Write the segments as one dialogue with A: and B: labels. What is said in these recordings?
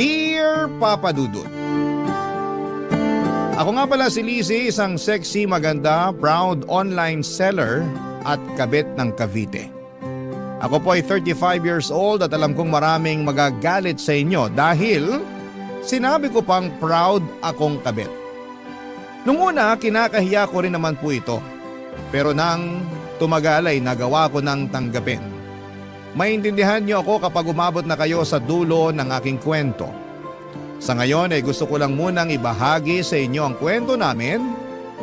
A: Dear Papa Dudut, ako nga pala si Lizzie, isang sexy, maganda, proud online seller at kabit ng Cavite. Ako po ay 35 years old at alam kong maraming magagalit sa inyo dahil sinabi ko pang proud akong kabit. Nung una, kinakahiya ko rin naman po ito. Pero nang tumagal ay nagawa ko ng tanggapin. Maintindihan niyo ako kapag umabot na kayo sa dulo ng aking kwento. Sa ngayon ay gusto ko lang munang ibahagi sa inyo ang kwento namin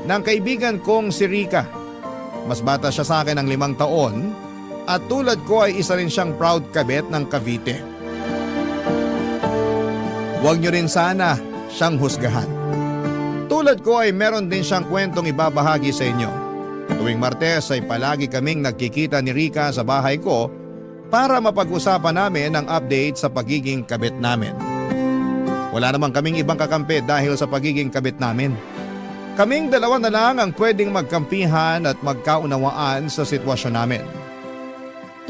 A: ng kaibigan kong si Rica. Mas bata siya sa akin ng 5 taon at tulad ko ay isa rin siyang proud kabit ng Cavite. Huwag niyo rin sana siyang husgahan. Tulad ko ay meron din siyang kwentong ibabahagi sa inyo. Tuwing Martes ay palagi kaming nagkikita ni Rica sa bahay ko para mapag-usapan namin ang update sa pagiging kabit namin. Wala namang kaming ibang kakampi dahil sa pagiging kabit namin. Kaming dalawa na lang ang pwedeng magkampihan at magkaunawaan sa sitwasyon namin.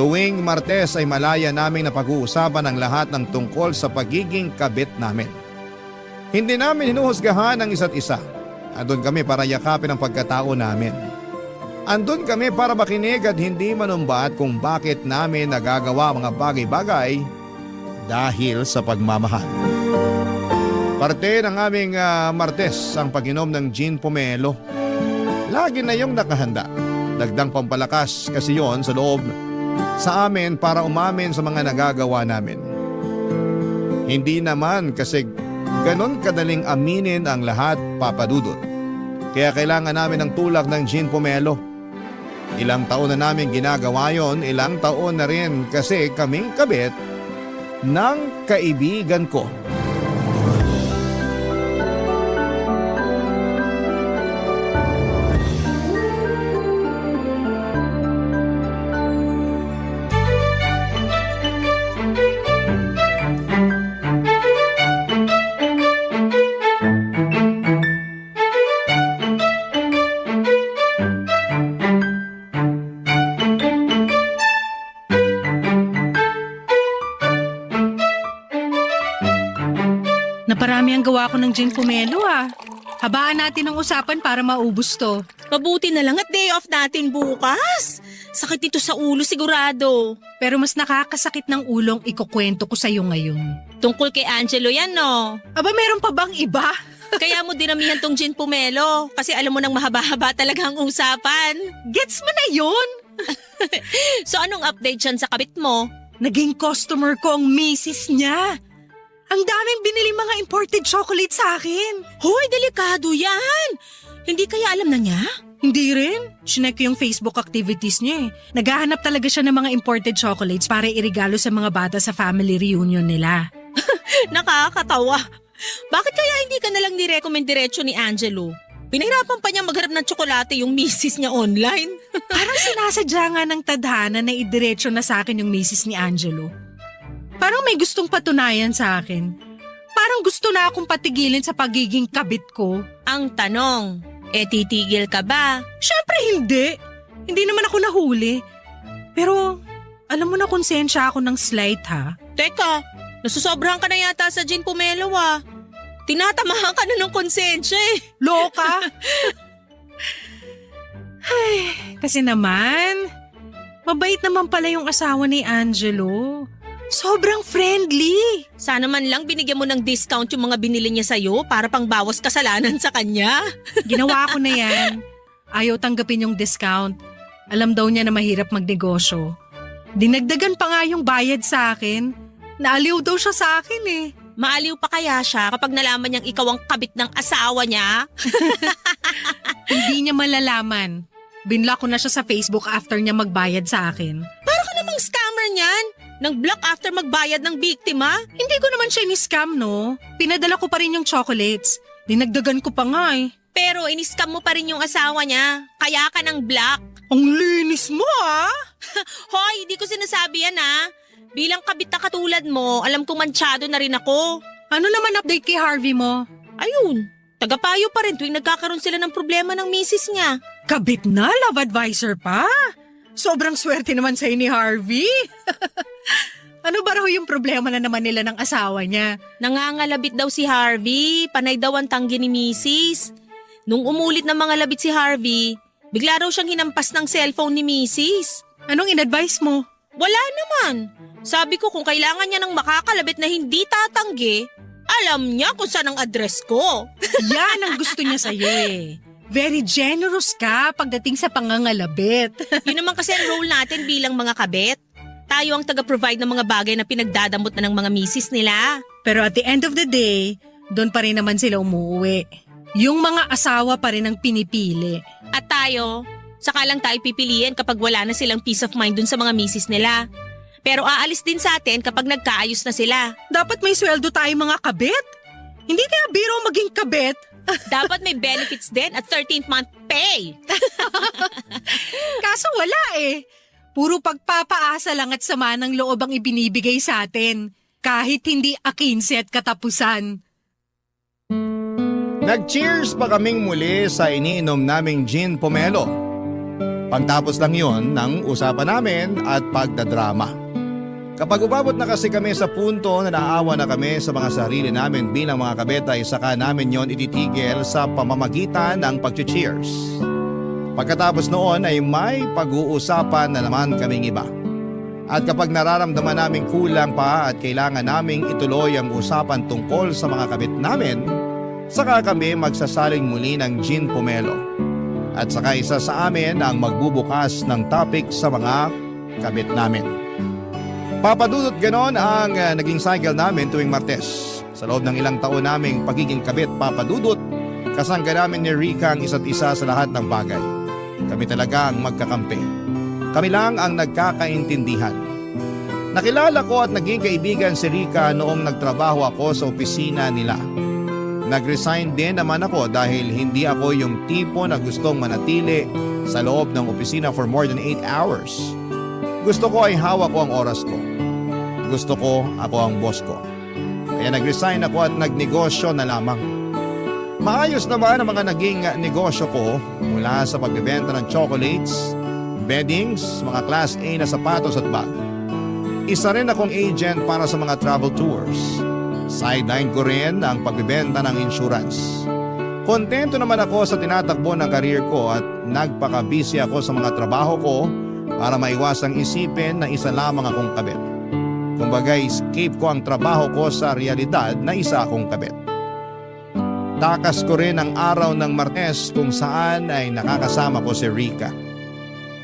A: Tuwing Martes ay malaya naming napag-uusapan ang lahat ng tungkol sa pagiging kabit namin. Hindi namin hinuhusgahan ang isa't isa. Andun kami para yakapin ang pagkatao namin. Andun kami para makinig at hindi manumbat kung bakit namin nagagawa mga bagay-bagay dahil sa pagmamahal. Parte ng aming Martes ang pag-inom ng gin pomelo. Lagi na yung nakahanda. Dagdang pampalakas kasi yon sa loob sa amin para umamin sa mga nagagawa namin. Hindi naman kasi ganon kadaling aminin ang lahat, Papa Dudut. Kaya kailangan namin ng tulak ng gin pomelo. Ilang taon na namin ginagawa yon, ilang taon na rin kasi kaming kabit ng kaibigan ko.
B: Naparami ang gawa ko ng gin pomelo ah. Habaan natin ang usapan para maubos to.
C: Mabuti na lang at day off natin bukas. Sakit ito sa ulo sigurado.
B: Pero mas nakakasakit ng ulong ikukwento ko sa'yo ngayon.
C: Tungkol kay Angelo yan, no?
B: Aba, meron pa bang iba?
C: Kaya mo dinamihan tong gin pomelo kasi alam mo nang mahaba-haba talaga ang usapan.
B: Gets mo na yun?
C: So anong update dyan sa kabit mo?
B: Naging customer ko ang misis niya. Ang daming binili mga imported chocolate sa akin.
C: Hoy, delikado yan. Hindi kaya alam na niya?
B: Hindi rin. Chinek ko yung Facebook activities niya eh. Naghahanap talaga siya ng mga imported chocolates para irigalo sa mga bata sa family reunion nila.
C: Nakakatawa. Bakit kaya hindi ka nalang nirecommend diretso ni Angelo? Pinahirapan pa niya maghanap ng tsokolate yung misis niya online.
B: Parang sinasadya nga ng tadhana na idiretso na sa akin yung misis ni Angelo. Parang may gustong patunayan sa akin. Parang gusto na akong patigilin sa pagiging kabit ko.
C: Ang tanong, titigil ka ba?
B: Syempre hindi. Hindi naman ako nahuli. Pero alam mo na konsensya ako ng slight ha.
C: Teka, nasusobrahan ka na yata sa gin pomelo ah. Tinatamahan ka na ng konsensya eh.
B: Loka? Ay, kasi naman, mabait naman pala yung asawa ni Angelo. Sobrang friendly.
C: Sana man lang binigyan mo ng discount yung mga binili niya sa'yo para pang bawas kasalanan sa kanya.
B: Ginawa ko na yan. Ayaw tanggapin yung discount. Alam daw niya na mahirap magnegosyo. Dinagdagan pa nga yung bayad sa akin. Naaliw daw siya sa akin eh.
C: Maaliw pa kaya siya kapag nalaman niyang ikaw ang kabit ng asawa niya?
B: Hindi niya malalaman. Binlock ko na siya sa Facebook after niya magbayad sa akin.
C: Para ka namang scammer niyan. Nang block after magbayad ng biktima?
B: Hindi ko naman siya ni-scam, no? Pinadala ko pa rin yung chocolates. Dinagdagan ko pa nga eh.
C: Pero in-scam mo pa rin yung asawa niya. Kaya ka ng block.
B: Ang linis mo ah!
C: Hoy, hindi ko sinasabi yan ah. Bilang kabit na katulad mo, alam ko mantsado na rin ako.
B: Ano naman update kay Harvey mo?
C: Ayun, tagapayo pa rin tuwing nagkakaroon sila ng problema ng misis niya.
B: Kabit na, love advisor pa? Sobrang swerte naman sa'yo ni Harvey. Ano ba raw yung problema na naman nila ng asawa niya?
C: Nangangalabit daw si Harvey, panay daw ang tanggi ni Mrs. Nung umulit ng mga labit si Harvey, bigla raw siyang hinampas ng cellphone ni Mrs.
B: Anong in-advise mo?
C: Wala naman. Sabi ko kung kailangan niya ng makakalabit na hindi tatanggi, alam niya kung saan ang address ko.
B: Yan ang gusto niya sa'yo eh. Very generous ka pagdating sa pangangalabit.
C: Yun naman kasi ang role natin bilang mga kabit. Tayo ang taga-provide ng mga bagay na pinagdadamot na ng mga misis nila.
B: Pero at the end of the day, doon pa rin naman sila umuwi. Yung mga asawa pa rin ang pinipili.
C: At tayo, saka lang tayo pipiliin kapag wala na silang peace of mind dun sa mga misis nila. Pero aalis din sa atin kapag nagkaayos na sila.
B: Dapat may sweldo tayo mga kabit. Hindi kaya biro maging kabit.
C: Dapat may benefits din at 13th month pay.
B: Kaso wala eh. Puro pagpapaasa lang at sama ng loob ang ibinibigay sa atin. Kahit hindi A15 at katapusan.
A: Nag-cheers pa kaming muli sa iniinom naming gin pomelo. Pagtapos lang yon ng usapan namin at pagdadrama. Kapag umabot na kasi kami sa punto na naawa na kami sa mga sarili namin bilang mga kabeta, saka namin yon ititigil sa pamamagitan ng pag-cheers. Pagkatapos noon ay may pag-uusapan na naman kaming iba. At kapag nararamdaman namin kulang pa at kailangan naming ituloy ang usapan tungkol sa mga kabit namin, saka kami magsasaling muli ng gin pomelo. At saka isa sa amin ang magbubukas ng topic sa mga kabit namin. Papadudot ganon ang naging cycle namin tuwing Martes. Sa loob ng ilang taon naming pagiging kabit papadudot, kasangga namin ni Rika ang isa't isa sa lahat ng bagay. Kami talaga ang magkakampi. Kami lang ang nagkakaintindihan. Nakilala ko at naging kaibigan si Rika noong nagtrabaho ako sa opisina nila. Nag-resign din naman ako dahil hindi ako yung tipo na gustong manatili sa loob ng opisina for more than 8 hours. Gusto ko ay hawak ko ang oras ko. Gusto ko ako ang boss ko. Kaya nag-resign ako at nagnegosyo na lamang. Maayos naman ang mga naging negosyo ko mula sa pagbebenta ng chocolates, beddings, mga class A na sapatos at bag. Isa rin akong agent para sa mga travel tours. Sideline ko rin ang pagbebenta ng insurance. Kontento naman ako sa tinatakbo ng career ko at nagpaka-busy ako sa mga trabaho ko para maiwasang isipin na isa lamang akong kabit. Kumbaga, escape ko ang trabaho ko sa realidad na isa akong kabit. Takas ko rin ang araw ng Martes kung saan ay nakakasama ko si Rika.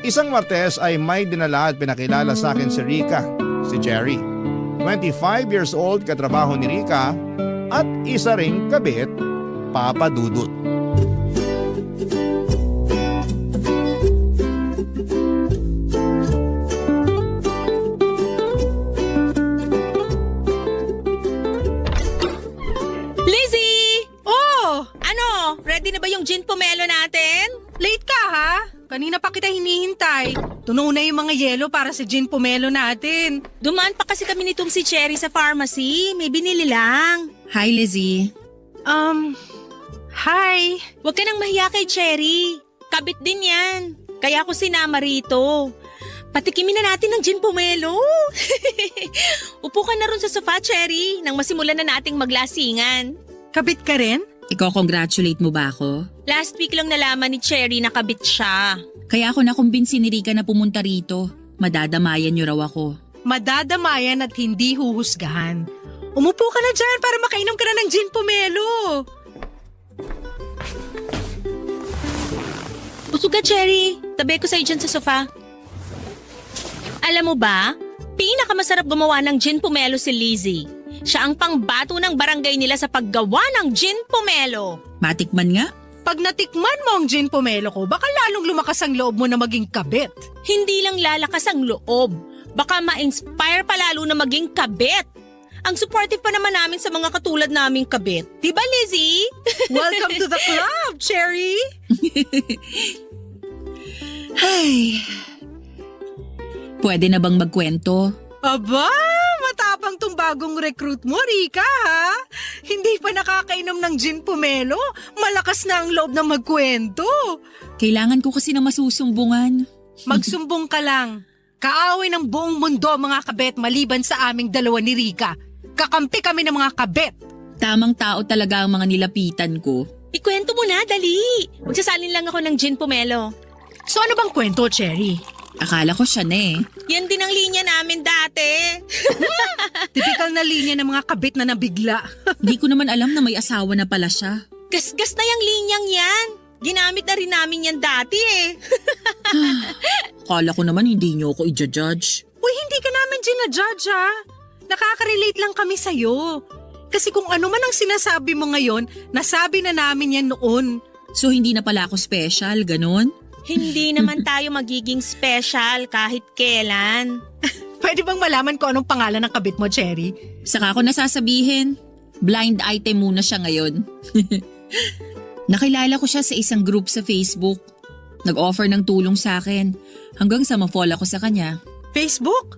A: Isang Martes ay may dinala at pinakilala sa akin si Rika, si Jerry. 25 years old katrabaho ni Rika at isa ring kabit, Papa Dudut.
C: Lizzie!
B: Oh!
C: Ano? Ready na ba yung gin pomelo natin?
B: Late ka ha? Kanina pa kita hinihintay. Tunaw na yung mga yelo para sa gin pomelo natin.
C: Dumaan pa kasi kami nitong si Cherry sa pharmacy. May binili lang.
D: Hi, Lizzie.
B: Hi.
C: Huwag ka nang mahiya kay Cherry. Kabit din yan. Kaya ako sinama rito. Patikimin na natin ng gin pomelo. Upo ka na ron sa sofa, Cherry, nang masimulan na nating maglasingan.
B: Kabit ka rin?
D: Iko-congratulate mo ba ako?
C: Last week lang nalaman ni Cherry na kabit siya.
D: Kaya ako nakumbinsi ni Rika na pumunta rito. Madadamayan niyo raw ako.
B: Madadamayan at hindi huhusgahan. Umupo ka na dyan para makainom ka na ng gin pomelo.
C: Busog ka, Cherry. Tabi ko sa'yo dyan sa sofa. Alam mo ba, pinakamasarap gumawa ng gin pomelo si Lizzie. Siya ang pangbato ng barangay nila sa paggawa ng gin pomelo.
D: Matikman nga.
B: Pag natikman mo ang gin pomelo ko, baka lalong lumakas ang loob mo na maging kabit.
C: Hindi lang lalakas ang loob, baka ma-inspire pa lalo na maging kabit. Ang supportive pa naman namin sa mga katulad naming kabit. Diba, Lizzie?
B: Welcome to the club, Cherry!
D: Ay. Pwede na bang magkwento?
B: Aba, matapang tong bagong recruit mo, Rika, ha? Hindi pa nakakainom ng gin pomelo, malakas na ang loob na magkwento.
D: Kailangan ko kasi na masusumbungan.
B: Magsumbong ka lang. Kaaway ng buong mundo mga kabet maliban sa aming dalawa ni Rika. Kakampi kami ng mga kabet.
D: Tamang tao talaga ang mga nilapitan ko.
C: Ikwento mo na, dali. Magsasalin lang ako ng gin pomelo.
B: So ano bang kwento, Cherry?
D: Akala ko siya na eh.
C: Yan din ang linya namin dati.
B: Typical na linya ng mga kabet na nabigla.
D: Hindi ko naman alam na may asawa na pala siya.
C: Gasgas na yung linyang yan. Ginamit na rin namin yan dati eh.
D: Akala ko naman hindi niyo ako i-judge.
B: Uy, hindi ka namin ginajudge ha. Nakaka-relate lang kami sa'yo. Kasi kung ano man ang sinasabi mo ngayon, nasabi na namin yan noon.
D: So hindi na pala ako special, ganun?
C: Hindi naman tayo magiging special kahit kailan.
B: Pwede bang malaman ko anong pangalan ng kabit mo, Cherry?
D: Saka ako nasasabihin, blind item muna siya ngayon. Nakilala ko siya sa isang group sa Facebook. Nag-offer ng tulong sa akin hanggang sa ma-fall ako sa kanya.
B: Facebook?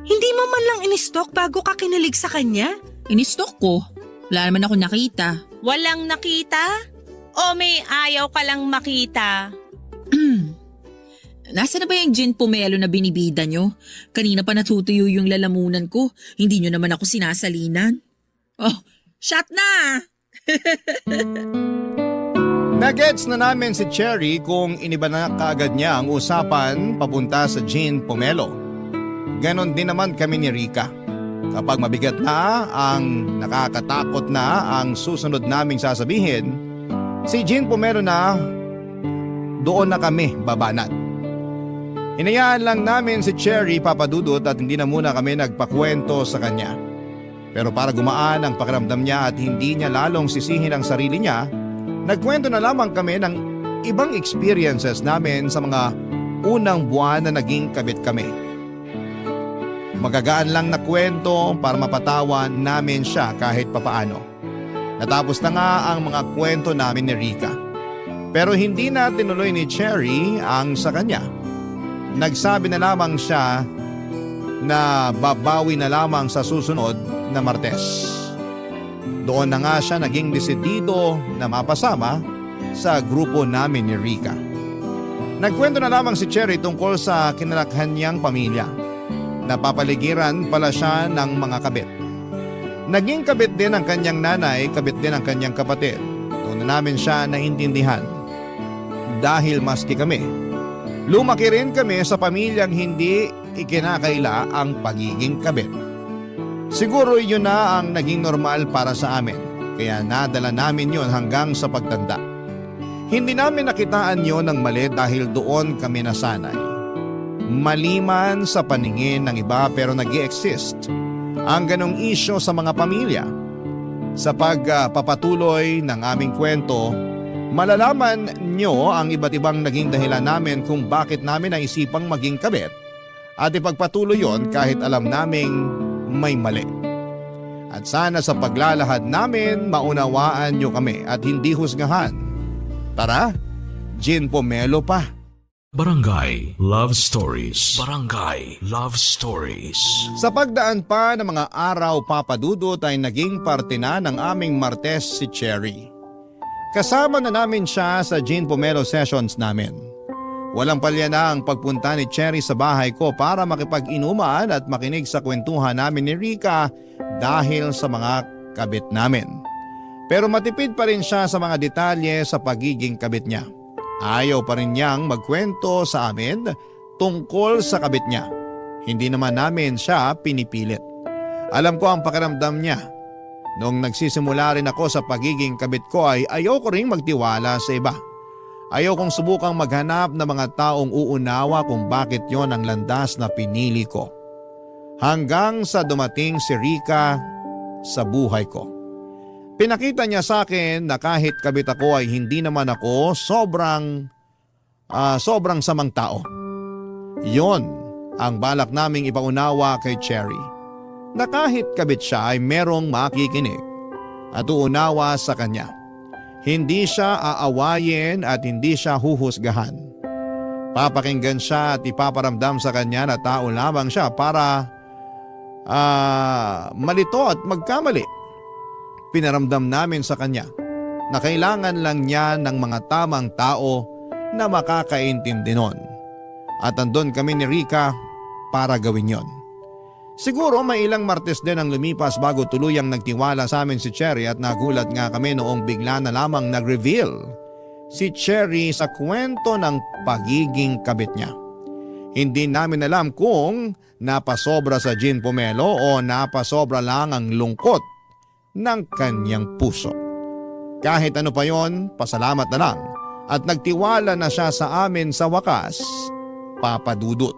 B: Hindi mo man lang in-stalk bago ka kinilig sa kanya?
D: In-stalk ko. Wala naman ako nakita.
C: Walang nakita? O may ayaw ka lang makita?
D: Nasaan na ba yung gin pomelo na binibida nyo? Kanina pa natutuyo yung lalamunan ko. Hindi nyo naman ako sinasalinan. Oh, shot na!
A: Nagets na namin si Cherry kung iniba na kaagad niya ang usapan papunta sa gin pomelo. Ganon din naman kami ni Rika. Kapag mabigat na ang nakakatakot na ang susunod naming sasabihin, si gin pomelo na doon na kami babanat. Hinayaan lang namin si Cherry papadudot at hindi na muna kami nagpakwento sa kanya. Pero para gumaan ang pakiramdam niya at hindi niya lalong sisihin ang sarili niya, nagkwento na lamang kami ng ibang experiences namin sa mga unang buwan na naging kabit kami. Magagaan lang na kwento para mapatawa namin siya kahit papaano. Natapos na nga ang mga kwento namin ni Rika. Pero hindi na tinuloy ni Cherry ang sa kanya. Nagsabi na lamang siya na babawi na lamang sa susunod na Martes. Doon na nga siya naging desidido na mapasama sa grupo namin ni Rika. Nagkwento na lamang si Cherry tungkol sa kinalakhan niyang pamilya. Napapaligiran pala siya ng mga kabit. Naging kabit din ang kanyang nanay, kabit din ang kanyang kapatid. Doon na namin siya naintindihan. Dahil maski kami, lumaki rin kami sa pamilyang hindi ikinakaila ang pagiging kabit. Siguro yun na ang naging normal para sa amin, kaya nadala namin yun hanggang sa pagtanda. Hindi namin nakitaan yun ng mali dahil doon kami nasanay. Maliman sa paningin ng iba pero nag-i-exist ang ganong isyo sa mga pamilya. Sa pagpapatuloy ng aming kwento, malalaman nyo ang iba't ibang naging dahilan namin kung bakit namin naisipang maging kabit at ipagpatuloy yon kahit alam naming may mali. At sana sa paglalahad namin maunawaan nyo kami at hindi husgahan. Tara, gin pomelo pa.
E: Barangay Love Stories. Barangay Love Stories.
A: Sa pagdaan pa ng mga araw papadudot ay naging parte na ng aming Martes si Cherry. Kasama na namin siya sa gin pomelo sessions namin. Walang palya na ang pagpunta ni Cherry sa bahay ko para makipag-inuman at makinig sa kwentuhan namin ni Rika dahil sa mga kabit namin. Pero matipid pa rin siya sa mga detalye sa pagiging kabit niya. Ayaw pa rin niyang magkwento sa amin tungkol sa kabit niya. Hindi naman namin siya pinipilit. Alam ko ang pakiramdam niya. Noong nagsisimula rin ako sa pagiging kabit ko ay ayaw ko rin magtiwala sa iba. Ayaw kong subukang maghanap ng mga taong uunawa kung bakit yon ang landas na pinili ko. Hanggang sa dumating si Rika sa buhay ko. Pinakita niya sa akin na kahit kabit ako ay hindi naman ako sobrang samang tao. Yon ang balak naming ipaunawa kay Cherry. Na kahit kabit siya ay merong makikinig at uunawa sa kanya. Hindi siya aawayin at hindi siya huhusgahan. Papakinggan siya at ipaparamdam sa kanya na tao lamang siya para malito at magkamali. Pinaramdam namin sa kanya na kailangan lang niya ng mga tamang tao na makakaintindi nun. At andun kami ni Rika para gawin yon. Siguro may ilang Martes din ang lumipas bago tuluyang nagtiwala sa amin si Cherry at nagulat nga kami noong bigla na lamang nag-reveal si Cherry sa kwento ng pagiging kabit niya. Hindi namin alam kung napasobra sa gin pomelo o napasobra lang ang lungkot ng kanyang puso. Kahit ano pa yon, pasalamat na lang at nagtiwala na siya sa amin sa wakas, Papa Dudut.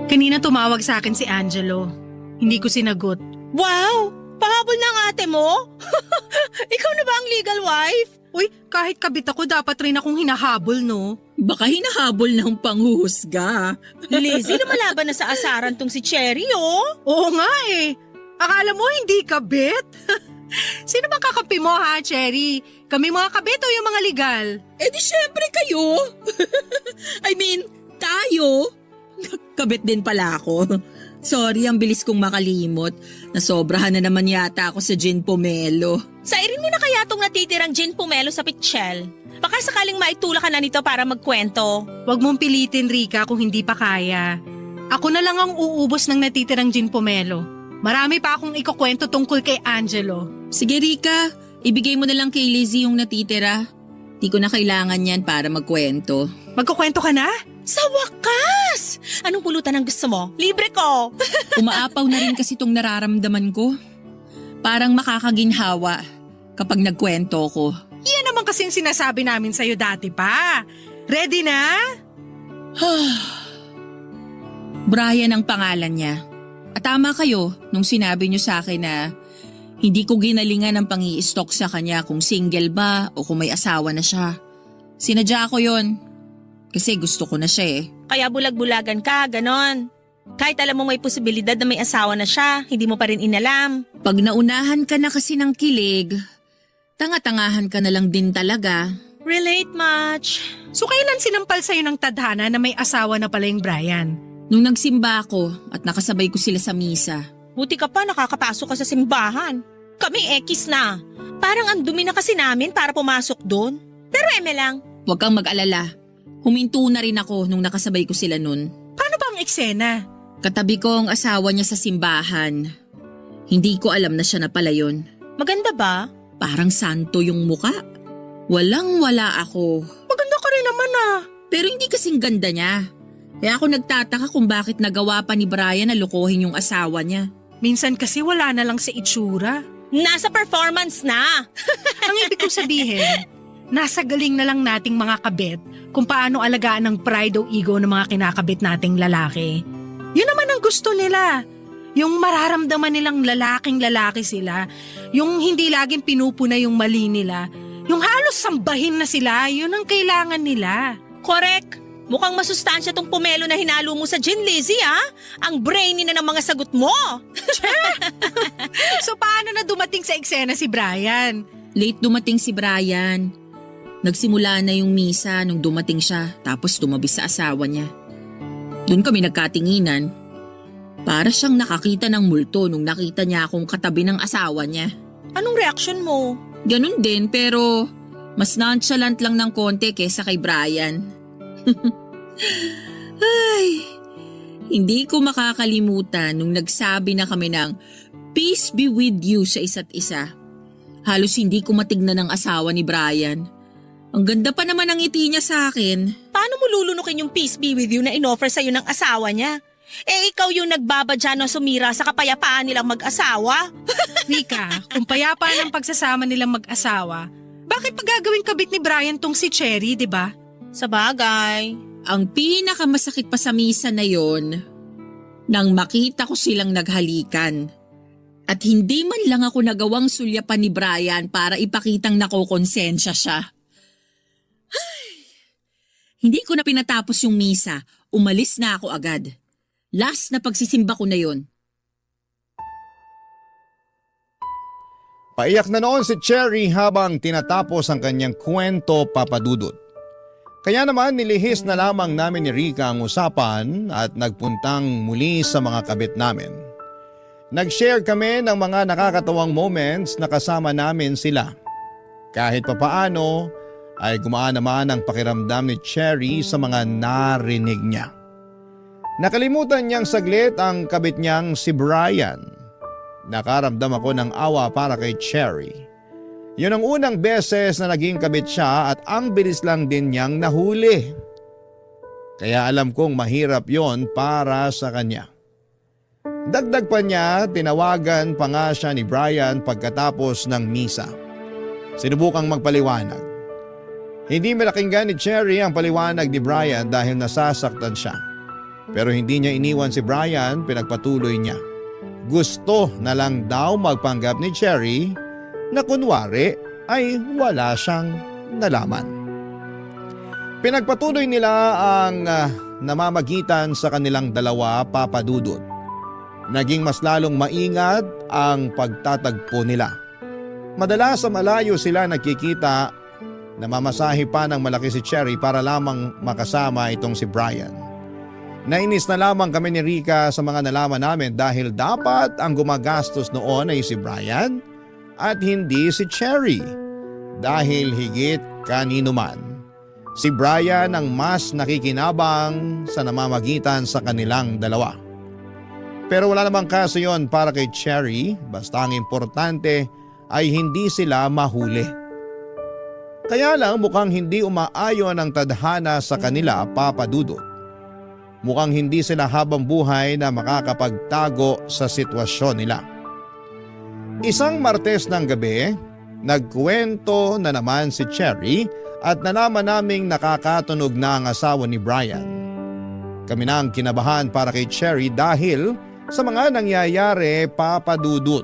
B: Kanina tumawag sa akin si Angelo. Hindi ko sinagot.
C: Wow! Pahabol ng ate mo? Ikaw na ba ang legal wife?
B: Uy, kahit kabit ako, dapat rin akong hinahabol, no?
D: Baka hinahabol ng panghuhusga.
C: Lizzie, lumalaban na sa asaran tong si Cherry, oh.
B: Oo nga eh. Akala mo hindi kabit? Sino bang kakampi mo ha, Cherry? Kami mga kabit o yung mga legal?
D: Eh di syempre kayo. I mean, tayo. Kabit din pala ako. Sorry, ang bilis kong makalimot. Nasobrahan na naman yata ako sa gin pomelo.
C: Sairin mo na kaya tong natitirang gin pomelo sa pitchel. Baka sakaling maitula ka na nito para magkwento.
B: Huwag mong pilitin, Rika, kung hindi pa kaya. Ako na lang ang uubos ng natitirang gin pomelo. Marami pa akong ikukwento tungkol kay Angelo.
D: Sige Rika, ibigay mo na lang kay Lizzie yung natitira. Di ko na kailangan yan para magkwento.
B: Magkukwento ka na?
C: Sa wakas! Anong pulutan ang gusto mo? Libre ko!
D: Umaapaw na rin kasi itong nararamdaman ko. Parang makakaginhawa kapag nagkwento ko.
B: Yan naman kasi yung sinasabi namin sa'yo dati pa. Ready na?
D: Brian ang pangalan niya. At tama kayo nung sinabi niyo sa akin na hindi ko ginalingan ang pang-i-stalk sa kanya kung single ba o kung may asawa na siya. Sinadya ko yon kasi gusto ko na siya eh.
C: Kaya bulag-bulagan ka, ganon. Kahit alam mo may posibilidad na may asawa na siya, hindi mo pa rin inalam.
D: Pag naunahan ka na kasi ng kilig, tanga-tangahan ka na lang din talaga.
C: Relate much.
B: So kailan sinampal sa'yo ng tadhana na may asawa na pala yung Brian?
D: Nung nagsimba ako at nakasabay ko sila sa misa.
C: Buti ka pa nakakapasok ka sa simbahan. Kami ekis na. Parang ang dumi na kasi namin para pumasok doon. Pero eme lang.
D: Huwag kang mag-alala. Huminto na rin ako nung nakasabay ko sila nun.
B: Paano ba ang eksena?
D: Katabi ko ang asawa niya sa simbahan. Hindi ko alam na siya na pala yun.
C: Maganda ba?
D: Parang santo yung muka. Walang-wala ako.
B: Maganda ka rin naman ah.
D: Pero hindi kasing ganda niya. Kaya ako nagtataka kung bakit nagawa pa ni Brian na lokohin yung asawa niya.
B: Minsan kasi wala na lang sa itsura.
C: Nasa performance na.
B: Ang ibig kong sabihin, nasa galing na lang nating mga kabit kung paano alagaan ang pride o ego ng mga kinakabit nating lalaki. Yun naman ang gusto nila. Yung mararamdaman nilang lalaking lalaki sila. Yung hindi laging pinupuna yung mali nila. Yung halos sambahin na sila, yun ang kailangan nila.
C: Correct. Mukhang masustansya tong pomelo na hinalo mo sa gin, Lizzie, ha? Ang brainy na ng mga sagot mo.
B: So paano na dumating sa eksena si Brian?
D: Late dumating si Brian. Nagsimula na yung misa nung dumating siya tapos tumabi sa asawa niya. Doon kami nagkatinginan. Para siyang nakakita ng multo nung nakita niya akong katabi ng asawa niya.
C: Anong reaksyon mo?
D: Ganun din pero mas nonchalant lang ng konti kesa kay Brian. Ay, hindi ko makakalimutan nung nagsabi na kami ng peace be with you sa isa't isa. Halos hindi ko matignan ang asawa ni Brian. Ang ganda pa naman ang ngiti niya sa akin.
C: Paano mo lulunukin yung peace be with you na inoffer sa'yo ng asawa niya? Eh ikaw yung nagbabadya na sumira sa kapayapaan nilang mag-asawa?
B: Rika, kung payapa ng pagsasama nilang mag-asawa, bakit pa gagawing kabit ni Brian tong si Cherry, di ba?
C: Sa bagay.
D: Ang pinakamasakit pa sa misa na yon, nang makita ko silang naghalikan. At hindi man lang ako nagawang sulyapan ni Brian para ipakitang nakokonsensya siya. Hindi ko na pinatapos yung misa, umalis na ako agad. Last na pagsisimba ko na yon.
A: Paiyak na noon si Cherry habang tinatapos ang kanyang kwento, Papa Dudut. Kaya naman nilihis na lamang namin ni Rica ang usapan at nagpuntang muli sa mga kabit namin. Nag-share kami ng mga nakakatawang moments na kasama namin sila. Kahit papaano ay gumaan naman ang pakiramdam ni Cherry sa mga narinig niya. Nakalimutan niyang saglit ang kabit niyang si Brian. Nakaramdam ako ng awa para kay Cherry. Yun ang unang beses na naging kabit siya at ang bilis lang din niyang nahuli. Kaya alam kong mahirap yon para sa kanya. Dagdag pa niya, tinawagan pa nga siya ni Brian pagkatapos ng misa. Sinubukang magpaliwanag. Hindi malakinggan ni Cherry ang paliwanag ni Brian dahil nasasaktan siya. Pero hindi niya iniwan si Brian, pinagpatuloy niya. Gusto na lang daw magpanggap ni Cherry na kunwari ay wala siyang nalaman. Pinagpatuloy nila ang namamagitan sa kanilang dalawa, Papa Dudut. Naging mas lalong maingat ang pagtatagpo nila. Madalas sa malayo sila nagkikita, namamasahe pa ng malaki si Cherry para lamang makasama itong si Brian. Nainis na lamang kami ni Rica sa mga nalaman namin dahil dapat ang gumagastos noon ay si Brian at hindi si Cherry. Dahil higit kanino man, si Brian ang mas nakikinabang sa namamagitan sa kanilang dalawa. Pero wala namang kaso yon para kay Cherry, basta ang importante ay hindi sila mahuli. Kaya lang mukhang hindi umaayon ang tadhana sa kanila, Papa Dudut. Mukhang hindi sila habang buhay na makakapagtago sa sitwasyon nila. Isang Martes ng gabi, nagkwento na naman si Cherry at nalaman naming nakakatunog na ang asawa ni Brian. Kami na ang kinabahan para kay Cherry dahil sa mga nangyayari, Papa Dudut.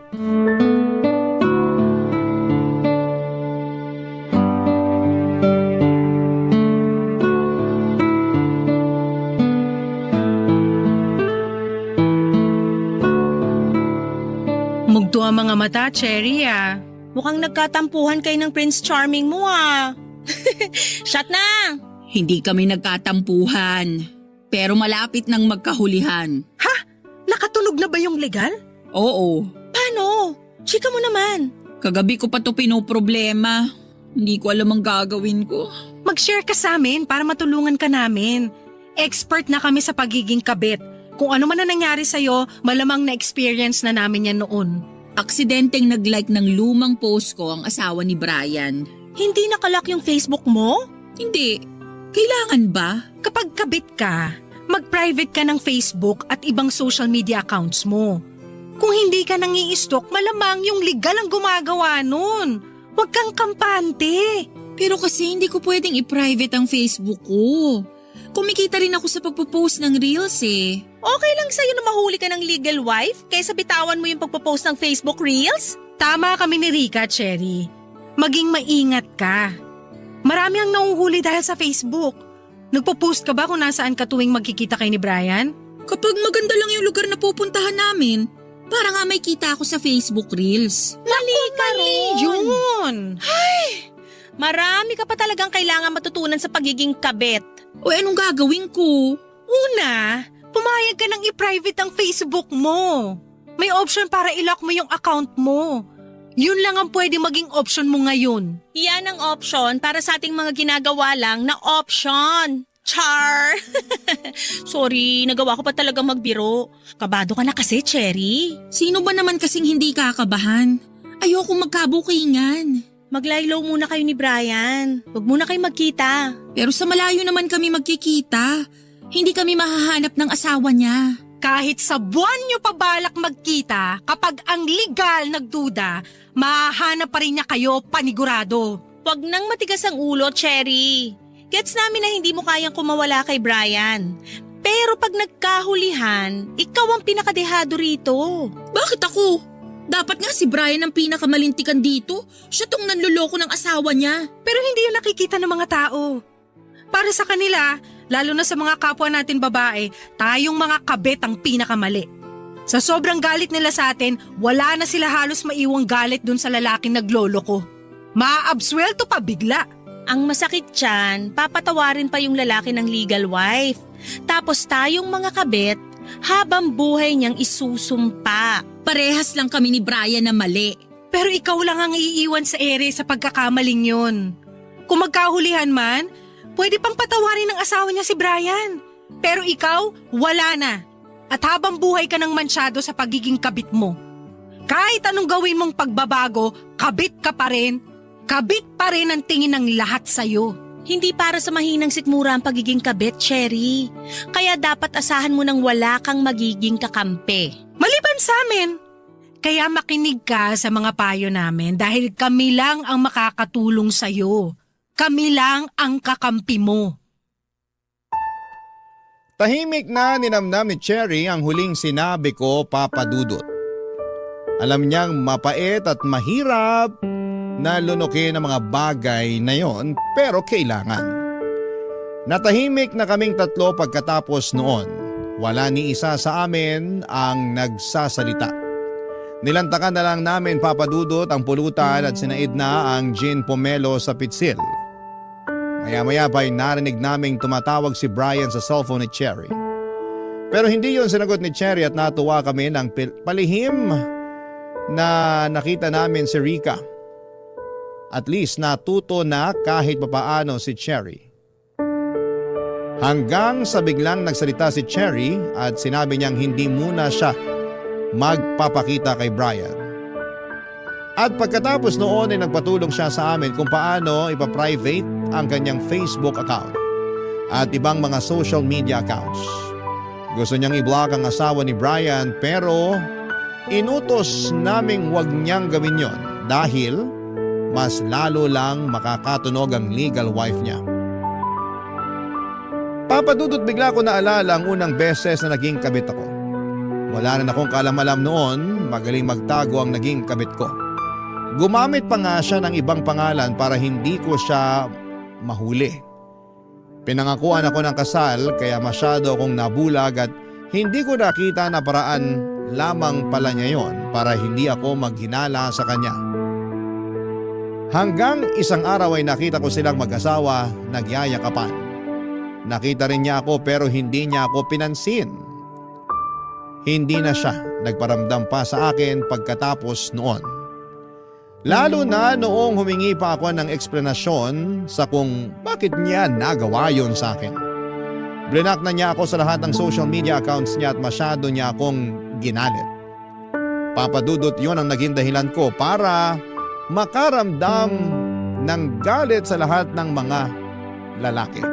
B: Mugto ang mga mata, Cherry ah.
C: Mukhang nagkatampuhan kayo ng Prince Charming mo ah. Shut na!
D: Hindi kami nagkatampuhan, pero malapit nang magkahulihan.
B: Nakatunog na ba yung legal?
D: Oo,
C: Paano? Chika mo naman.
D: kagabi ko pa to pinoproblema. Hindi ko alam ang gagawin ko.
B: Mag-share ka sa amin para matulungan ka namin. Expert na kami sa pagiging kabit. Kung ano man na nangyari sa'yo, malamang na-experience na namin yan noon.
D: Aksidenteng nag-like ng lumang post ko ang asawa ni Brian.
C: Hindi nakalock yung Facebook mo?
D: Hindi. Kailangan ba?
B: Kapag kabit ka, mag-private ka ng Facebook at ibang social media accounts mo. Kung hindi ka nang i-stalk, malamang yung legal ang gumagawa nun. Huwag kang kampante.
D: Pero kasi hindi ko pwedeng i-private ang Facebook ko. Kumikita rin ako sa pagpo-post ng reels eh.
C: Okay lang sa'yo na mahuli ka ng legal wife kaysa bitawan mo yung pagpo-post ng Facebook Reels?
B: Tama kami ni Rica, Cherry. Maging maingat ka. Marami ang nahuhuli dahil sa Facebook. Nagpo-post ka ba kung nasaan ka tuwing magkikita kay ni Brian?
D: Kapag maganda lang yung lugar na pupuntahan namin, para nga may kita ako sa Facebook Reels.
C: Mali ka ron.
B: Yun!
C: Marami ka pa talagang kailangan matutunan sa pagiging kabit.
D: O anong gagawin ko?
B: Una, pumayag ka nang i-private ang Facebook mo. May option para i-lock mo yung account mo. Yun lang ang pwede maging option mo ngayon.
C: Yan ang option para sa ating mga ginagawa lang na option. Char! Sorry, nagawa ko pa talaga magbiro. Kabado ka na kasi, Cherry.
D: Sino ba naman kasing hindi kakabahan? Ayoko magkabukingan.
C: Maglaylo muna kayo ni Brian. Huwag muna kayo magkita.
D: Pero sa malayo naman kami magkikita. Hindi kami mahahanap ng asawa niya.
B: Kahit sa buwan nyo pa balak magkita, kapag ang legal nagduda, mahahanap pa rin niya kayo panigurado.
C: Huwag nang matigas ang ulo, Cherry. Gets namin na hindi mo kayang kumawala kay Brian. Pero pag nagkahulihan, ikaw ang pinakadehado rito.
D: Bakit ako? Dapat nga si Brian ang pinakamalintikan dito. Siya tong nanluloko ng asawa niya.
B: Pero hindi yun nakikita ng mga tao. Para sa kanila, lalo na sa mga kapwa natin babae, tayong mga kabit ang pinakamali. Sa sobrang galit nila sa atin, wala na sila halos maiwang galit dun sa lalaking nagloloko. Maaabswelto pa bigla.
C: Ang masakit dyan, papatawarin pa yung lalaki ng legal wife. Tapos tayong mga kabit, habang buhay niyang isusumpa.
D: Parehas lang kami ni Brian na mali.
B: Pero ikaw lang ang iiwan sa ere sa pagkakamaling yun. Kung magkahulihan man, pwede pang patawarin ng asawa niya si Brian. Pero ikaw, wala na. At habang buhay ka ng mansyado sa pagiging kabit mo. Kahit anong gawin mong pagbabago, kabit ka pa rin. Kabit pa rin ang tingin ng lahat sa'yo.
C: Hindi para sa mahinang sikmura ang pagiging kabit, Cherry. Kaya dapat asahan mo nang wala kang magiging kakampi.
B: Maliban sa amin. Kaya makinig ka sa mga payo namin dahil kami lang ang makakatulong sa'yo. Kami lang ang kakampi mo.
A: Tahimik na ninamnam ni Cherry ang huling sinabi ko, Papa Dudut. Alam niyang mapait at mahirap na lunukin ang mga bagay na yon, pero kailangan. Natahimik na kaming tatlo pagkatapos noon. Wala ni isa sa amin ang nagsasalita. Nilantakan na lang namin, Papa Dudut, ang pulutan at sinaid na ang gin pomelo sa pitsil. Maya-maya pa'y narinig naming tumatawag si Brian sa cellphone ni Cherry. Pero hindi yun sinagot ni Cherry at natuwa kami ng palihim na nakita namin si Rika. At least natuto na kahit papaano si Cherry. Hanggang sa biglang nagsalita si Cherry at sinabi niyang hindi muna siya magpapakita kay Brian. At pagkatapos noon ay nagpatulong siya sa amin kung paano ipaprivate ang kanyang Facebook account at ibang mga social media accounts. Gusto niyang i-block ang asawa ni Brian pero inutos naming wag niyang gawin yon dahil mas lalo lang makakatunog ang legal wife niya. Papadudot bigla ko naalala ang unang beses na naging kabit ako. Wala na akong kaalam-alam noon, magaling magtago ang naging kabit ko. Gumamit pa nga siya ng ibang pangalan para hindi ko siya mahuli. Pinangakuan ako ng kasal kaya masyado akong nabulag at hindi ko nakita na paraan lamang pala niya yon para hindi ako maghinala sa kanya. Hanggang isang araw ay nakita ko silang mag-asawa nagyayakapan. Nakita rin niya ako pero hindi niya ako pinansin. Hindi na siya nagparamdam pa sa akin pagkatapos noon. Lalo na noong humingi pa ako ng eksplanasyon sa kung bakit niya nagawa yon sa akin. Blinak na niya ako sa lahat ng social media accounts niya at masyado niya akong ginalit. Papadudot yon ang naging dahilan ko para makaramdam ng galit sa lahat ng mga lalaki.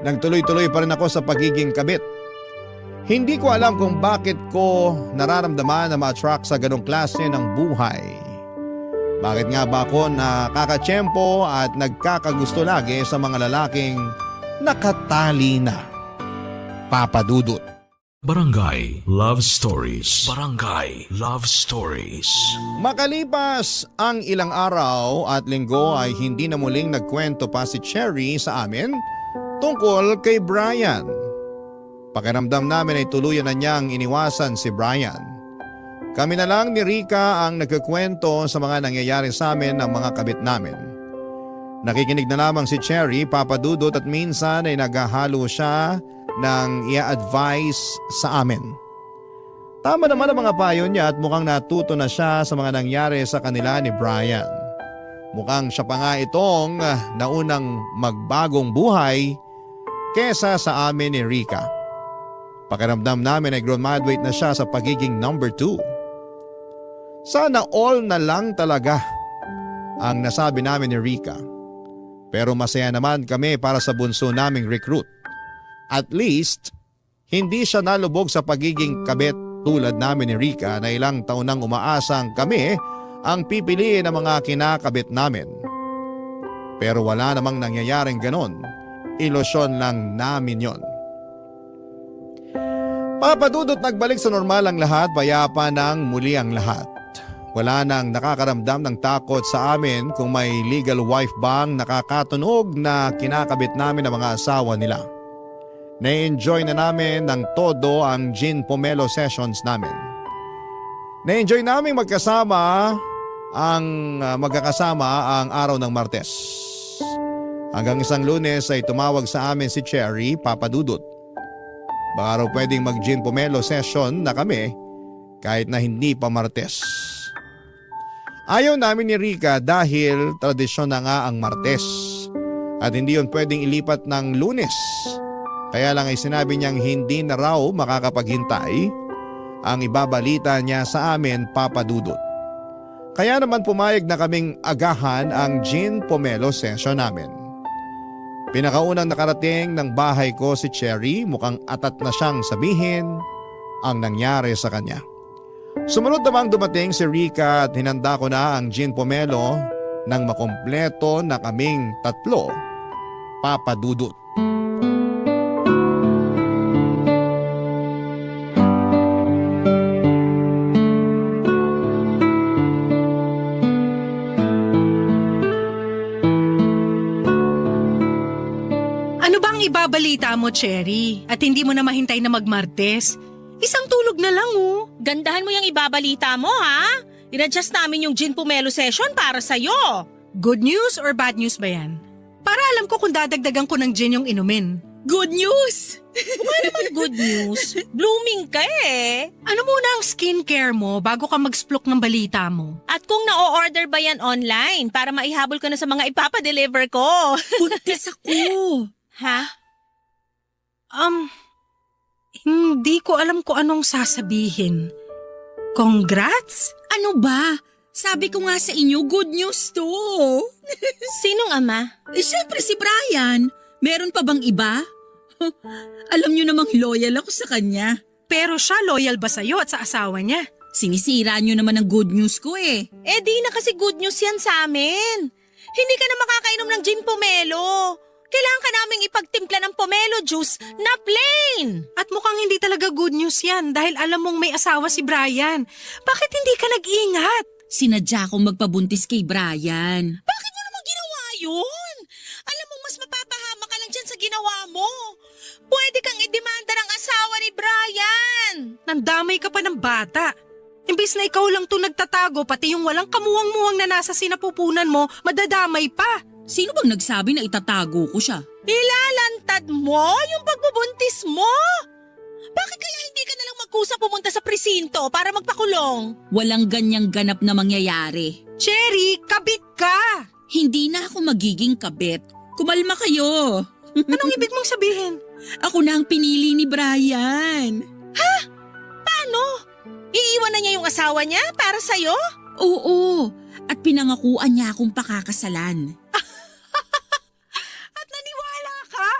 A: Nagtuloy-tuloy pa rin ako sa pagiging kabit. Hindi ko alam kung bakit ko nararamdaman na ma-attract sa ganong klase ng buhay. Bakit nga ba ako nakakatsyempo at nagkakagusto lagi sa mga lalaking nakatali na? Papadudot.
E: Barangay Love Stories. Barangay Love Stories.
A: Makalipas ang ilang araw at linggo ay hindi na muling nagkwento pa si Cherry sa amin tungkol kay Brian. Pakiramdam namin ay tuluyan na niyang iniwasan si Brian. Kami na lang ni Rika ang nagkukwento sa mga nangyayari sa amin ng mga kabit namin. Nakikinig na lamang si Cherry, Papadudot at minsan ay naghahalo siya ng i-advise sa amin. Tama naman ang mga payo niya at mukhang natuto na siya sa mga nangyari sa kanila ni Brian. Mukhang siya pa nga itong naunang magbagong buhay kesa sa amin ni Rika. Pakiramdam namin ay graduate na siya sa pagiging number 2. Sana all na lang talaga ang nasabi namin ni Rika. Pero masaya naman kami para sa bunso naming recruit. At least, hindi siya nalubog sa pagiging kabit tulad namin ni Rika na ilang taon nang umaasang kami ang pipiliin ng mga kinakabit namin. Pero wala namang nangyayaring ganon. Ilusyon lang namin yon. Papadudot nagbalik sa normal ang lahat, payapa nang muli ang lahat. Wala nang nakakaramdam ng takot sa amin kung may legal wife bang nakakatunog na kinakabit namin ang mga asawa nila. Na-enjoy na namin ng todo ang gin pomelo sessions namin. Na-enjoy namin magkakasama ang araw ng Martes. Hanggang isang Lunes ay tumawag sa amin si Cherry, Papa Dudut. Baka raw pwedeng mag-gin pomelo session na kami kahit na hindi pa Martes. Ayaw namin ni Rica dahil tradisyon na nga ang Martes at hindi yon pwedeng ilipat ng Lunes. Kaya lang ay sinabi niyang hindi na raw makakapaghintay ang ibabalita niya sa amin, Papa Dudut. Kaya naman pumayag na kaming agahan ang gin pomelo session namin. Pinakaunang nakarating ng bahay ko si Cherry, mukhang atat na siyang sabihin ang nangyari sa kanya. Sumunod namang dumating si Rica at hinanda ko na ang gin pomelo nang makompleto na kaming tatlo, Papa Dudut.
B: Ano bang ibabalita mo, Cherry? At hindi mo na mahintay na magmartes? Isang tulog na lang oh.
C: Gandahan mo yung ibabalita mo, ha? In-adjust namin yung gin pomelo session para sa'yo.
B: Good news or bad news ba yan? Para alam ko kung dadagdagan ko ng gin yung inumin.
D: Good news!
C: Good news. Blooming ka eh.
B: Ano muna ang skincare mo bago ka mag-splok ng balita mo?
C: At kung na-order ba yan online para maihabol ko na sa mga ipapadeliver ko?
D: Buntis ako!
C: Ha?
B: Hindi ko alam kung anong sasabihin. Congrats?
D: Ano ba? Sabi ko nga sa inyo, good news to.
C: Sinong ama?
D: Siyempre si Brian. Meron pa bang iba? Alam niyo namang loyal ako sa kanya.
B: Pero siya loyal ba sa'yo at sa asawa niya?
D: Sinisira niyo naman ang good news ko eh.
C: Eh di na kasi good news yan sa amin. Hindi ka na makakainom ng gin pomelo. Kailangan ka naming ipagtimpla ng pomelo juice na plain.
B: At mukhang hindi talaga good news yan dahil alam mong may asawa si Brian. Bakit hindi ka nag-ingat?
D: Sinadya kong magpabuntis kay Brian.
C: Bakit mo naman ginawa yun? Alam mo, mas mapapahama ka lang dyan sa ginawa mo. Pwede kang idemanda ng asawa ni Brian.
B: Nandamay ka pa ng bata. Imbis na ikaw lang to nagtatago, pati yung walang kamuwang-muwang na nasa sinapupunan mo, madadamay pa.
D: Sino bang nagsabi na itatago ko siya?
C: Ilalantad mo yung pagbubuntis mo. Bakit kaya hindi ka nalang magkusang pumunta sa presinto para magpakulong?
D: Walang ganyang ganap na mangyayari.
B: Cherry, kabit ka!
D: Hindi na ako magiging kabit. Kumalma kayo.
B: Anong ibig mong sabihin?
D: Ako na ang pinili ni Brian.
C: Paano? Iiwan na niya yung asawa niya para sa'yo?
D: Oo, at pinangakuan niya akong pakakasalan.
B: At naniwala ka?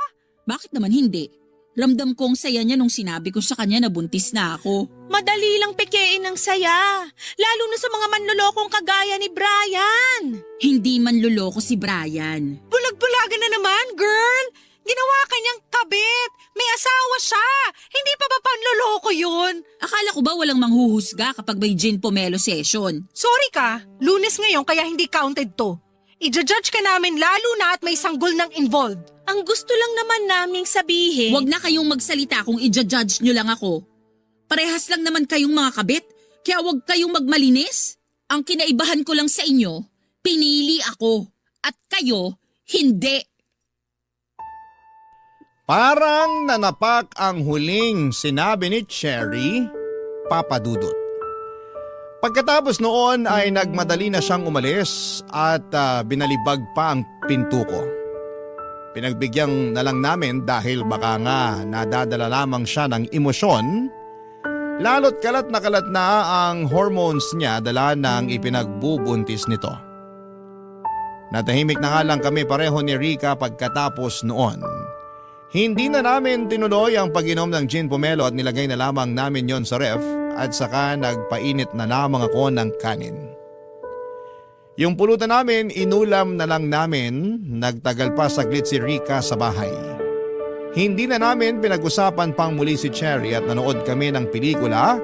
D: Bakit naman hindi? Ramdam kong saya niya nung sinabi ko sa kanya na buntis na ako.
C: Madali lang pekein ng saya. Lalo na sa mga manlolokong kagaya ni Brian.
D: Hindi man luloko si Brian.
B: Bulag-bulagan na naman, girl! Ginawa ka niyang kabit! May asawa siya! Hindi pa ba panloloko yun?
D: Akala ko ba walang manghuhusga kapag may gin pomelo session?
B: Sorry ka, Lunes ngayon kaya hindi counted to. I-judge ka namin lalo na at may sanggol ng involved.
C: Ang gusto lang naman naming sabihin…
D: Huwag na kayong magsalita kung i-judge nyo lang ako. Parehas lang naman kayong mga kabit, kaya huwag kayong magmalinis. Ang kinaibahan ko lang sa inyo, pinili ako. At kayo, hindi.
A: Parang nanapak ang huling sinabi ni Cherry, Papa Dudut. Pagkatapos noon ay nagmadali na siyang umalis at binalibag pa ang pinto ko. Pinagbigyan na lang namin dahil baka nga nadadala lamang siya ng emosyon. Lalo't kalat na ang hormones niya dala ng ipinagbubuntis nito. Natahimik na nga lang kami pareho ni Rica pagkatapos noon. Hindi na namin tinuloy ang pag-inom ng gin pomelo at nilagay na lamang namin yon sa ref at saka nagpainit na lamang ako ng kanin. Yung pulutan namin, inulam na lang namin, nagtagal pa saglit si Rica sa bahay. Hindi na namin pinag-usapan pang muli si Cherry at nanood kami ng pelikula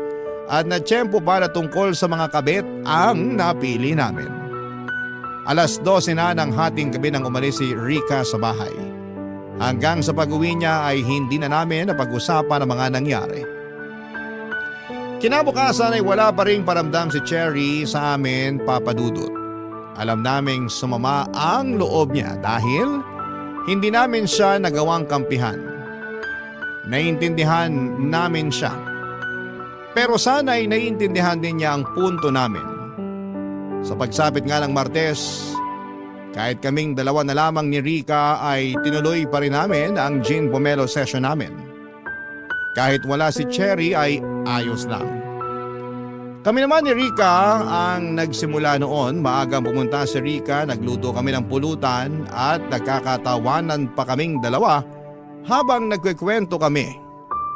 A: at natsyempo para tungkol sa mga kabit ang napili namin. 12:00 na ng hating gabi nang umalis si Rica sa bahay. Hanggang sa pag-uwi niya ay hindi na namin napag-usapan ang mga nangyari. Kinabukasan ay wala pa ring paramdam si Cherry sa amin, Papa Dudut. Alam naming sumama ang loob niya dahil Hindi namin siya nagawang kampihan. Naiintindihan namin siya. Pero sana'y naiintindihan din niya ang punto namin. Sa pagsapit nga ng Martes, kahit kaming dalawa na lamang ni Rica ay tinuloy pa rin namin ang gin pomelo session namin. Kahit wala si Cherry ay ayos lang. Kami naman ni Rica ang nagsimula noon. Maagang pumunta si Rica, nagluto kami ng pulutan at nagkakatawanan pa kaming dalawa habang nagkikwento kami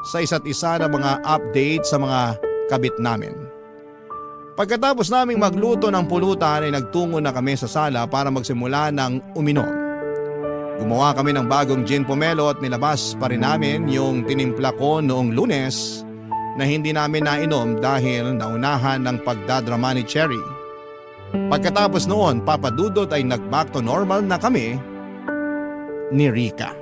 A: sa isa't isa ng mga update sa mga kabit namin. Pagkatapos naming magluto ng pulutan ay nagtungo na kami sa sala para magsimula ng uminom. Gumawa kami ng bagong gin pomelo at nilabas pa rin namin yung tinimpla ko noong Lunes na hindi namin nainom dahil naunahan ng pagdadrama ni Cherry. Pagkatapos noon, Papa Dudot ay nag-back to normal na kami ni Rica.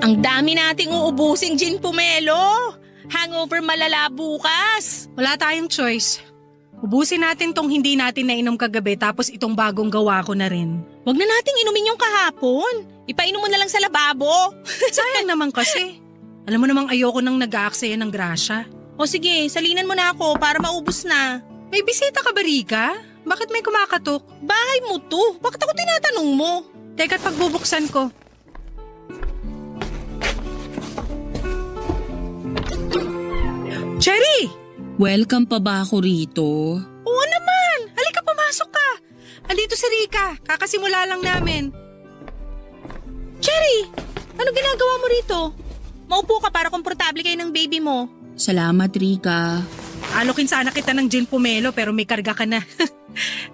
C: Ang dami nating uubusing gin pomelo. Hangover malala bukas.
B: Wala tayong choice. Ubusin natin tong hindi natin nainom kagabi tapos itong bagong gawa ko na rin.
C: Huwag na nating inumin yung kahapon. Ipainom mo na lang sa lababo.
B: Sayang naman kasi. Alam mo namang ayoko nang nag-aaksaya ng grasya.
C: O sige, salinan mo na ako para maubos na.
B: May bisita ka ba, Rica? Bakit may kumakatok?
C: Bahay mo to. Bakit ako tinatanong mo?
B: Teka't pagbubuksan ko. Cherry!
D: Welcome pa ba ako rito?
B: Oo naman! Halika, pumasok ka! Andito si Rica. Kakasimula lang namin.
C: Cherry, ano ginagawa mo rito? Maupo ka para komportable kayo ng baby mo.
D: Salamat, Rica.
B: Alokin sana kita ng gin pomelo pero may karga ka na.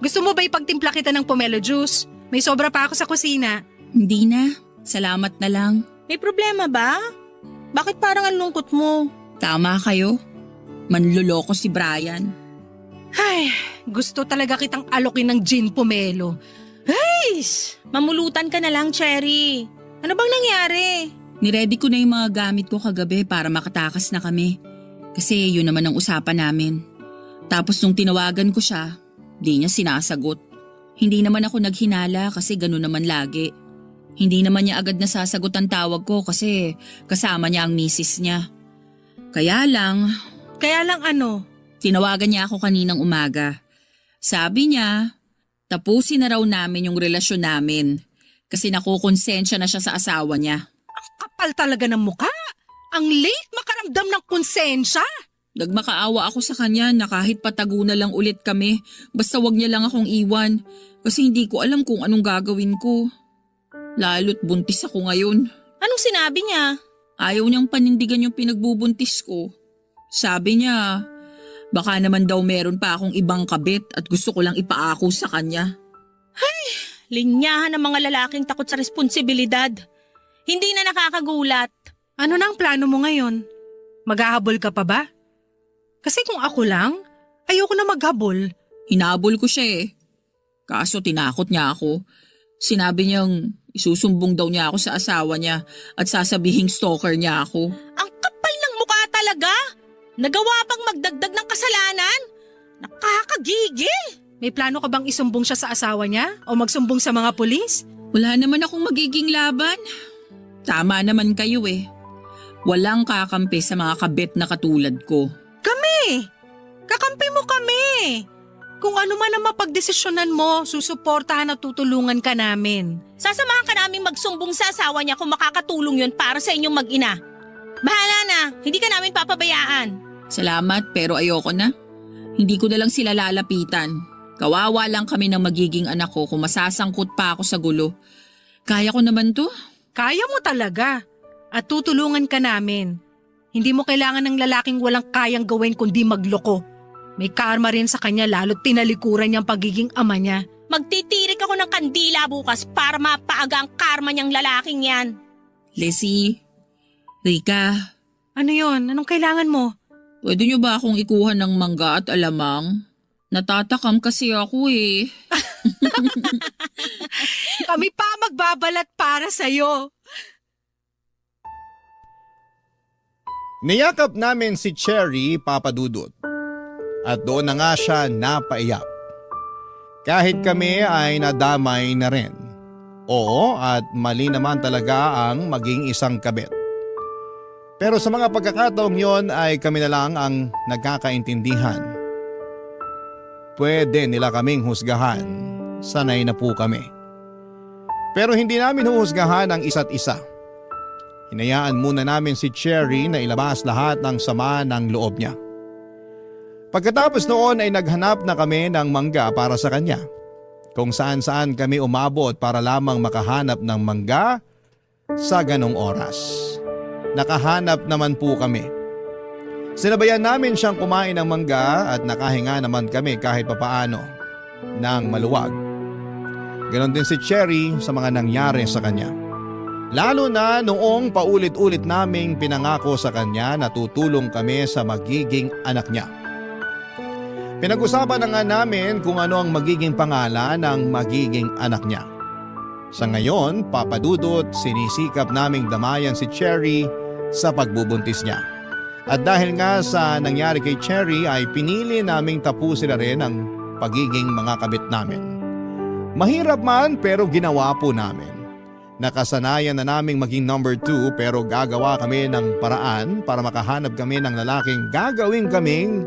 B: Gusto mo ba ipagtimpla kita ng pomelo juice? May sobra pa ako sa kusina.
D: Hindi na. Salamat na lang.
C: May problema ba? Bakit parang ang lungkot mo?
D: Tama kayo. Manluloko si Brian.
B: Ay, gusto talaga kitang alokin ng gin pomelo. Ay!
C: Mamulutan ka na lang, Cherry. Ano bang nangyari?
D: Niready ko na yung mga gamit ko kagabi para makatakas na kami. Kasi yun naman ang usapan namin. Tapos nung tinawagan ko siya, di niya sinasagot. Hindi naman ako naghinala kasi gano'n naman lagi. Hindi naman niya agad nasasagot ang tawag ko kasi kasama niya ang misis niya. Kaya lang
B: ano?
D: tinawagan niya ako kaninang umaga. Sabi niya, tapusin na raw namin yung relasyon namin kasi nakukonsensya na siya sa asawa niya.
B: Kapal talaga ng mukha. Ang late makaramdam ng konsensya.
D: Nagmakaawa ako sa kanya na kahit patago na lang ulit kami, basta wag niya lang akong iwan kasi hindi ko alam kung anong gagawin ko. Lalo't buntis ako ngayon.
C: Anong sinabi niya?
D: Ayaw niyang panindigan yung pinagbubuntis ko. Sabi niya, baka naman daw meron pa akong ibang kabit at gusto ko lang ipaako sa kanya.
C: Linyahan ng mga lalaking takot sa responsibilidad. Hindi na nakakagulat.
B: Ano na ang plano mo ngayon? Maghahabol ka pa ba? Kasi kung ako lang, ayoko na maghabol.
D: Hinabol ko siya eh. Kaso tinakot niya ako. Sinabi niyang isusumbong daw niya ako sa asawa niya at sasabihing stalker niya ako.
C: Ang kapal ng mukha talaga. Nagawa pang magdagdag ng kasalanan. Nakakagigil.
B: May plano ka bang isumbong siya sa asawa niya o magsumbong sa mga pulis?
D: Wala naman akong magiging laban. Tama naman kayo eh. Walang kakampi sa mga kabit na katulad ko.
B: Kami! Kakampi mo kami! Kung ano man ang mapagdesisyonan mo, susuportahan at tutulungan ka namin.
C: Sasamahan ka namin magsumbong sa asawa niya kung makakatulong yun para sa inyong mag-ina. Bahala na, hindi ka namin papabayaan.
D: Salamat pero ayoko na. Hindi ko na lang sila lalapitan. Kawawa lang kami ng magiging anak ko kung masasangkot pa ako sa gulo. Kaya ko naman to.
B: Kaya mo talaga. At tutulungan ka namin. Hindi mo kailangan ng lalaking walang kayang gawin kundi magloko. May karma rin sa kanya lalo't tinalikuran niyang pagiging ama niya.
C: Magtitirik ako ng kandila bukas para mapaaga ang karma niyang lalaking yan.
D: Leslie, Rica,
B: Ano yon? Anong kailangan mo?
D: pwede niyo ba akong ikuha ng mangga at alamang? Natatakam kasi ako eh.
B: Kami pa magbabalat para sa'yo.
A: Niyakap namin si Cherry, Papa Dudut. At doon na nga siya napaiyak. Kahit kami ay nadamay na rin. Oo, at mali naman talaga ang maging isang kabit. Pero sa mga pagkakataong yon ay kami na lang ang nagkakaintindihan. Pwede nila kaming husgahan. Sanay na po kami. Pero hindi namin huhusgahan ang isa't isa. Hinayaan muna namin si Cherry na ilabas lahat ng sama ng loob niya. Pagkatapos noon ay naghanap na kami ng mangga para sa kanya. Kung saan-saan kami umabot para lamang makahanap ng mangga sa ganong oras. Nakahanap naman po kami. Sinabayan namin siyang kumain ng mangga at nakahinga naman kami kahit papaano ng maluwag. Ganon din si Cherry sa mga nangyari sa kanya. Lalo na noong paulit-ulit naming pinangako sa kanya na tutulong kami sa magiging anak niya. Pinag-usapan na nga namin kung ano ang magiging pangalan ng magiging anak niya. Sa ngayon, Papa Dudut, sinisikap naming damayan si Cherry sa pagbubuntis niya. At dahil nga sa nangyari kay Cherry ay pinili naming tapusin na rin ang pagiging mga kabit namin. Mahirap man pero ginawa po namin. Nakasanayan na naming maging number 2 pero gagawa kami ng paraan para makahanap kami ng lalaking gagawin kaming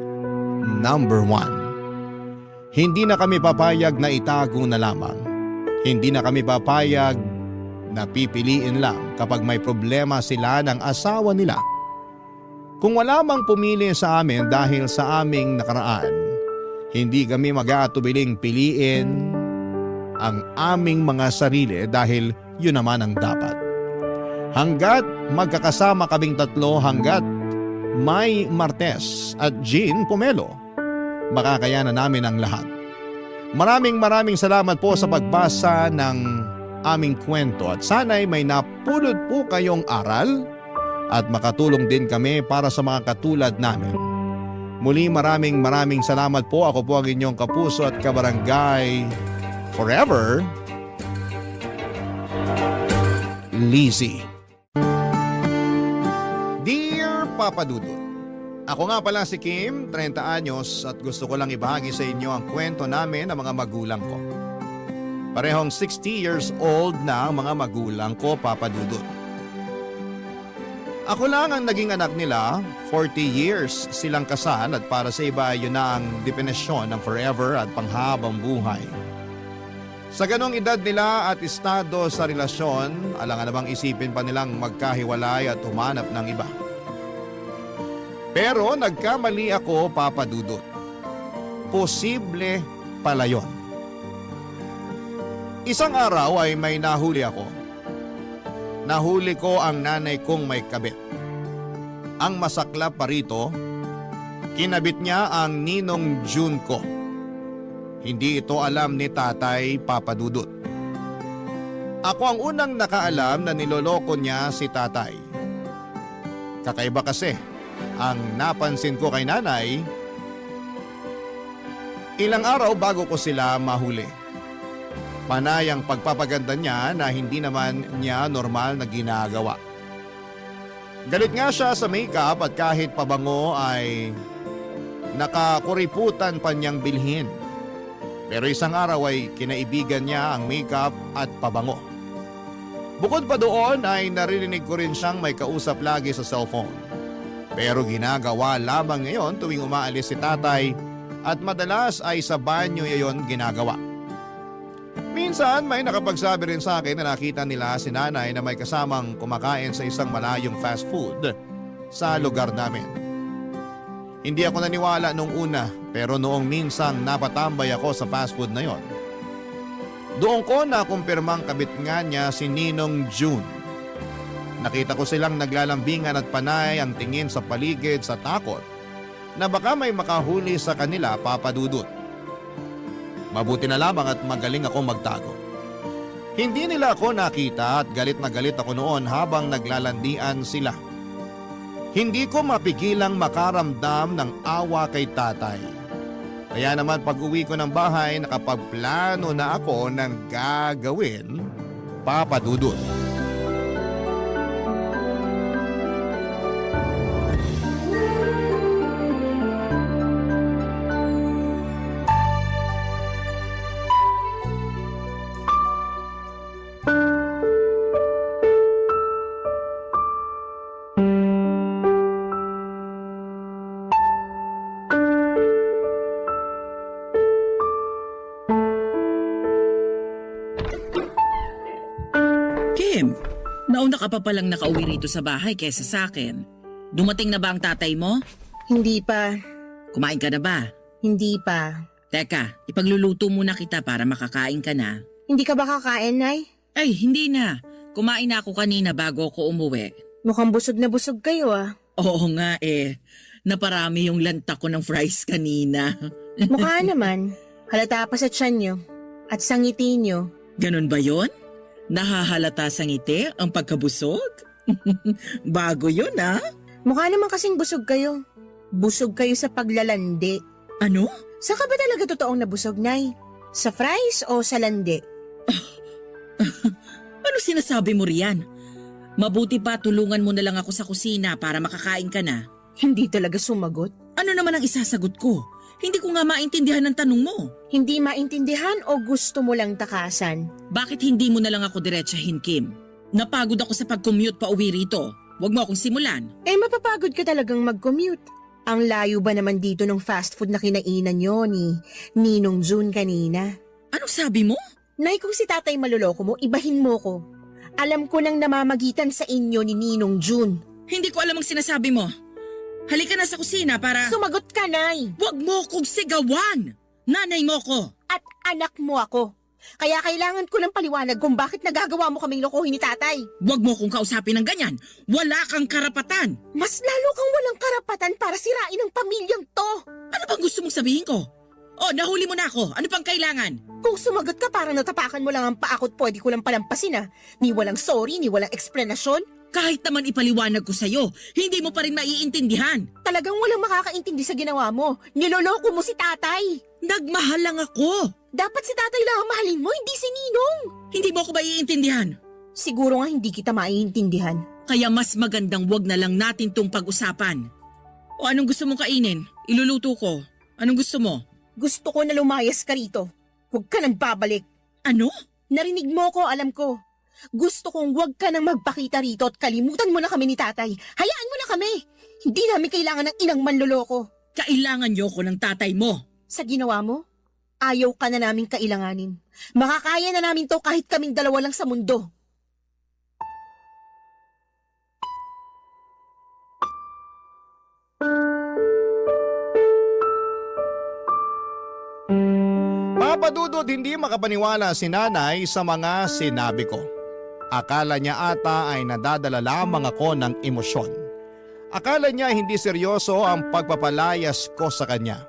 A: number 1. Hindi na kami papayag na itago na lamang. Hindi na kami papayag na pipiliin lang kapag may problema sila ng asawa nila. Kung wala mang pumili sa amin dahil sa aming nakaraan, hindi kami mag-aatubiling piliin ang aming mga sarili dahil yun naman ang dapat. Hanggat magkakasama kaming tatlo, hanggat may Martes at Jean Pomelo, makakayanan namin ang lahat. Maraming salamat po sa pagbasa ng aming kwento at sana'y may napulot po kayong aral at makatulong din kami para sa mga katulad namin. Muli maraming salamat po. Ako po ang inyong kapuso at kabarangay forever, Lizzie. Dear Papa Dudut, ako nga pala si Kim, 30 anyos at gusto ko lang ibahagi sa inyo ang kwento namin ng mga magulang ko. Parehong 60 years old na ang mga magulang ko, Papa Dudut. Ako lang ang naging anak nila, 40 years silang kasal at para sa iba yun na ang definisyon ng forever at panghabang buhay. Sa ganong edad nila at estado sa relasyon, alangan namang isipin pa nilang magkahiwalay at humanap ng iba. Pero nagkamali ako, Papa Dudut. Posible pala yun. Isang araw ay may nahuli ako. Nahuli ko ang nanay kong may kabit. Ang masaklap pa rito, kinabit niya ang ninong June ko. Hindi ito alam ni tatay, Papa Dudut. Ako ang unang nakaalam na niloloko niya si tatay. Kakaiba kasi, ang napansin ko kay nanay, ilang araw bago ko sila mahuli. Panay ang pagpapaganda niya na hindi naman niya normal na ginagawa. Galit nga siya sa makeup at kahit pabango ay nakakuriputan pa niyang bilhin. Pero isang araw ay kinaibigan niya ang makeup at pabango. Bukod pa doon ay naririnig ko rin siyang may kausap lagi sa cellphone. Pero ginagawa lamang ngayon tuwing umaalis si tatay at madalas ay sa banyo yayon ginagawa. Minsan may nakapagsabi rin sa akin na nakita nila si nanay na may kasamang kumakain sa isang malayong fast food sa lugar namin. Hindi ako naniwala nung una pero noong minsang napatambay ako sa fast food na yon, doon ko nakumpirmang kabit nga niya si Ninong June. Nakita ko silang naglalambingan at panay ang tingin sa paligid sa takot na baka may makahuli sa kanila, Papa Dudut. Mabuti na lamang at magaling ako magtago. Hindi nila ako nakita at galit na galit ako noon habang naglalandian sila. Hindi ko mapigilang makaramdam ng awa kay tatay. Kaya naman pag uwi ko ng bahay nakapagplano na ako ng gagawin Papa Dudut.
D: Kim, nauna ka pa palang nakauwi rito sa bahay kesa sa akin. Dumating na ba ang tatay mo?
F: Hindi pa.
D: Kumain ka na ba?
F: Hindi pa.
D: Teka, ipagluluto muna kita para makakain ka na.
F: Hindi ka ba kakain, Nay?
D: Ay, hindi na. Kumain na ako kanina bago ako umuwi.
F: Mukhang busog na busog kayo ah.
D: Oo nga eh. Naparami yung lanta ko ng fries kanina.
F: Mukha naman. Halata pa sa tiyan nyo. At sa ngiti nyo.
D: Ganon ba yon? Nahahalata sa ngiti ang pagkabusog? Bago yun ah.
F: Mukha naman kasing busog kayo. Busog kayo sa paglalandi.
D: Ano?
F: Saan ka ba talaga totoong nabusog, Nay? Sa fries o sa landi?
D: Ano sinasabi mo riyan? Mabuti pa tulungan mo na lang ako sa kusina para makakain ka na.
F: Hindi talaga sumagot.
D: Ano naman ang isasagot ko? Hindi ko nga maintindihan ang tanong mo.
F: Hindi maintindihan o gusto mo lang takasan?
D: Bakit hindi mo na lang ako diretsahin, Kim? Napagod ako sa pag-commute pa uwi rito. Huwag mo akong simulan.
F: Eh mapapagod ka talagang mag-commute. Ang layo ba naman dito ng fast food na kinainan nyo ni Ninong June kanina?
D: Anong sabi mo?
F: Nay, kung si tatay maluloko mo, ibahin mo ko. Alam ko nang namamagitan sa inyo ni Ninong June.
D: Hindi ko alam ang sinasabi mo. Halika na sa kusina para…
F: Sumagot ka, Nay!
D: Huwag mo kong sigawan! Nanay mo ko!
F: At anak mo ako. Kaya kailangan ko ng paliwanag kung bakit nagagawa mo kaming lokohin ni tatay.
D: Huwag mo kong kausapin ng ganyan! Wala kang karapatan!
F: Mas lalo kang walang karapatan para sirain ang pamilyang to.
D: Ano bang gusto mong sabihin ko? Oh, nahuli mo na ako. Ano pang kailangan?
F: Kung sumagot ka parang natapakan mo lang ang paa ko't pwede ko lang palampasin ah. Ni walang sorry, ni walang eksplanasyon.
D: Kahit naman ipaliwanag ko sa'yo, hindi mo pa rin maiintindihan.
F: Talagang walang makakaintindi sa ginawa mo. Niloloko mo si tatay.
D: Nagmahal lang ako.
F: Dapat si tatay lang ang mahalin mo, hindi si Ninong.
D: Hindi mo ako maiintindihan.
F: Siguro nga hindi kita maiintindihan.
D: Kaya mas magandang wag na lang natin tong pag-usapan. O anong gusto mong kainin? Iluluto ko. Anong gusto mo?
F: Gusto ko na lumayas ka rito. Huwag ka nang babalik.
D: Ano?
F: Narinig mo ko, alam ko. Gusto kong huwag ka nang magpakita rito at kalimutan mo na kami ni tatay. Hayaan mo na kami. Hindi namin kailangan ng inang manloloko.
D: Kailangan niyo ko ng tatay mo.
F: Sa ginawa mo, ayaw ka na naming kailanganin. Makakaya na namin to kahit kaming dalawa lang sa mundo.
A: Papa Dudut, hindi makapaniwala si nanay sa mga sinabi ko. Akala niya ata ay nadadala lamang ako ng emosyon. Akala niya hindi seryoso ang pagpapalayas ko sa kanya.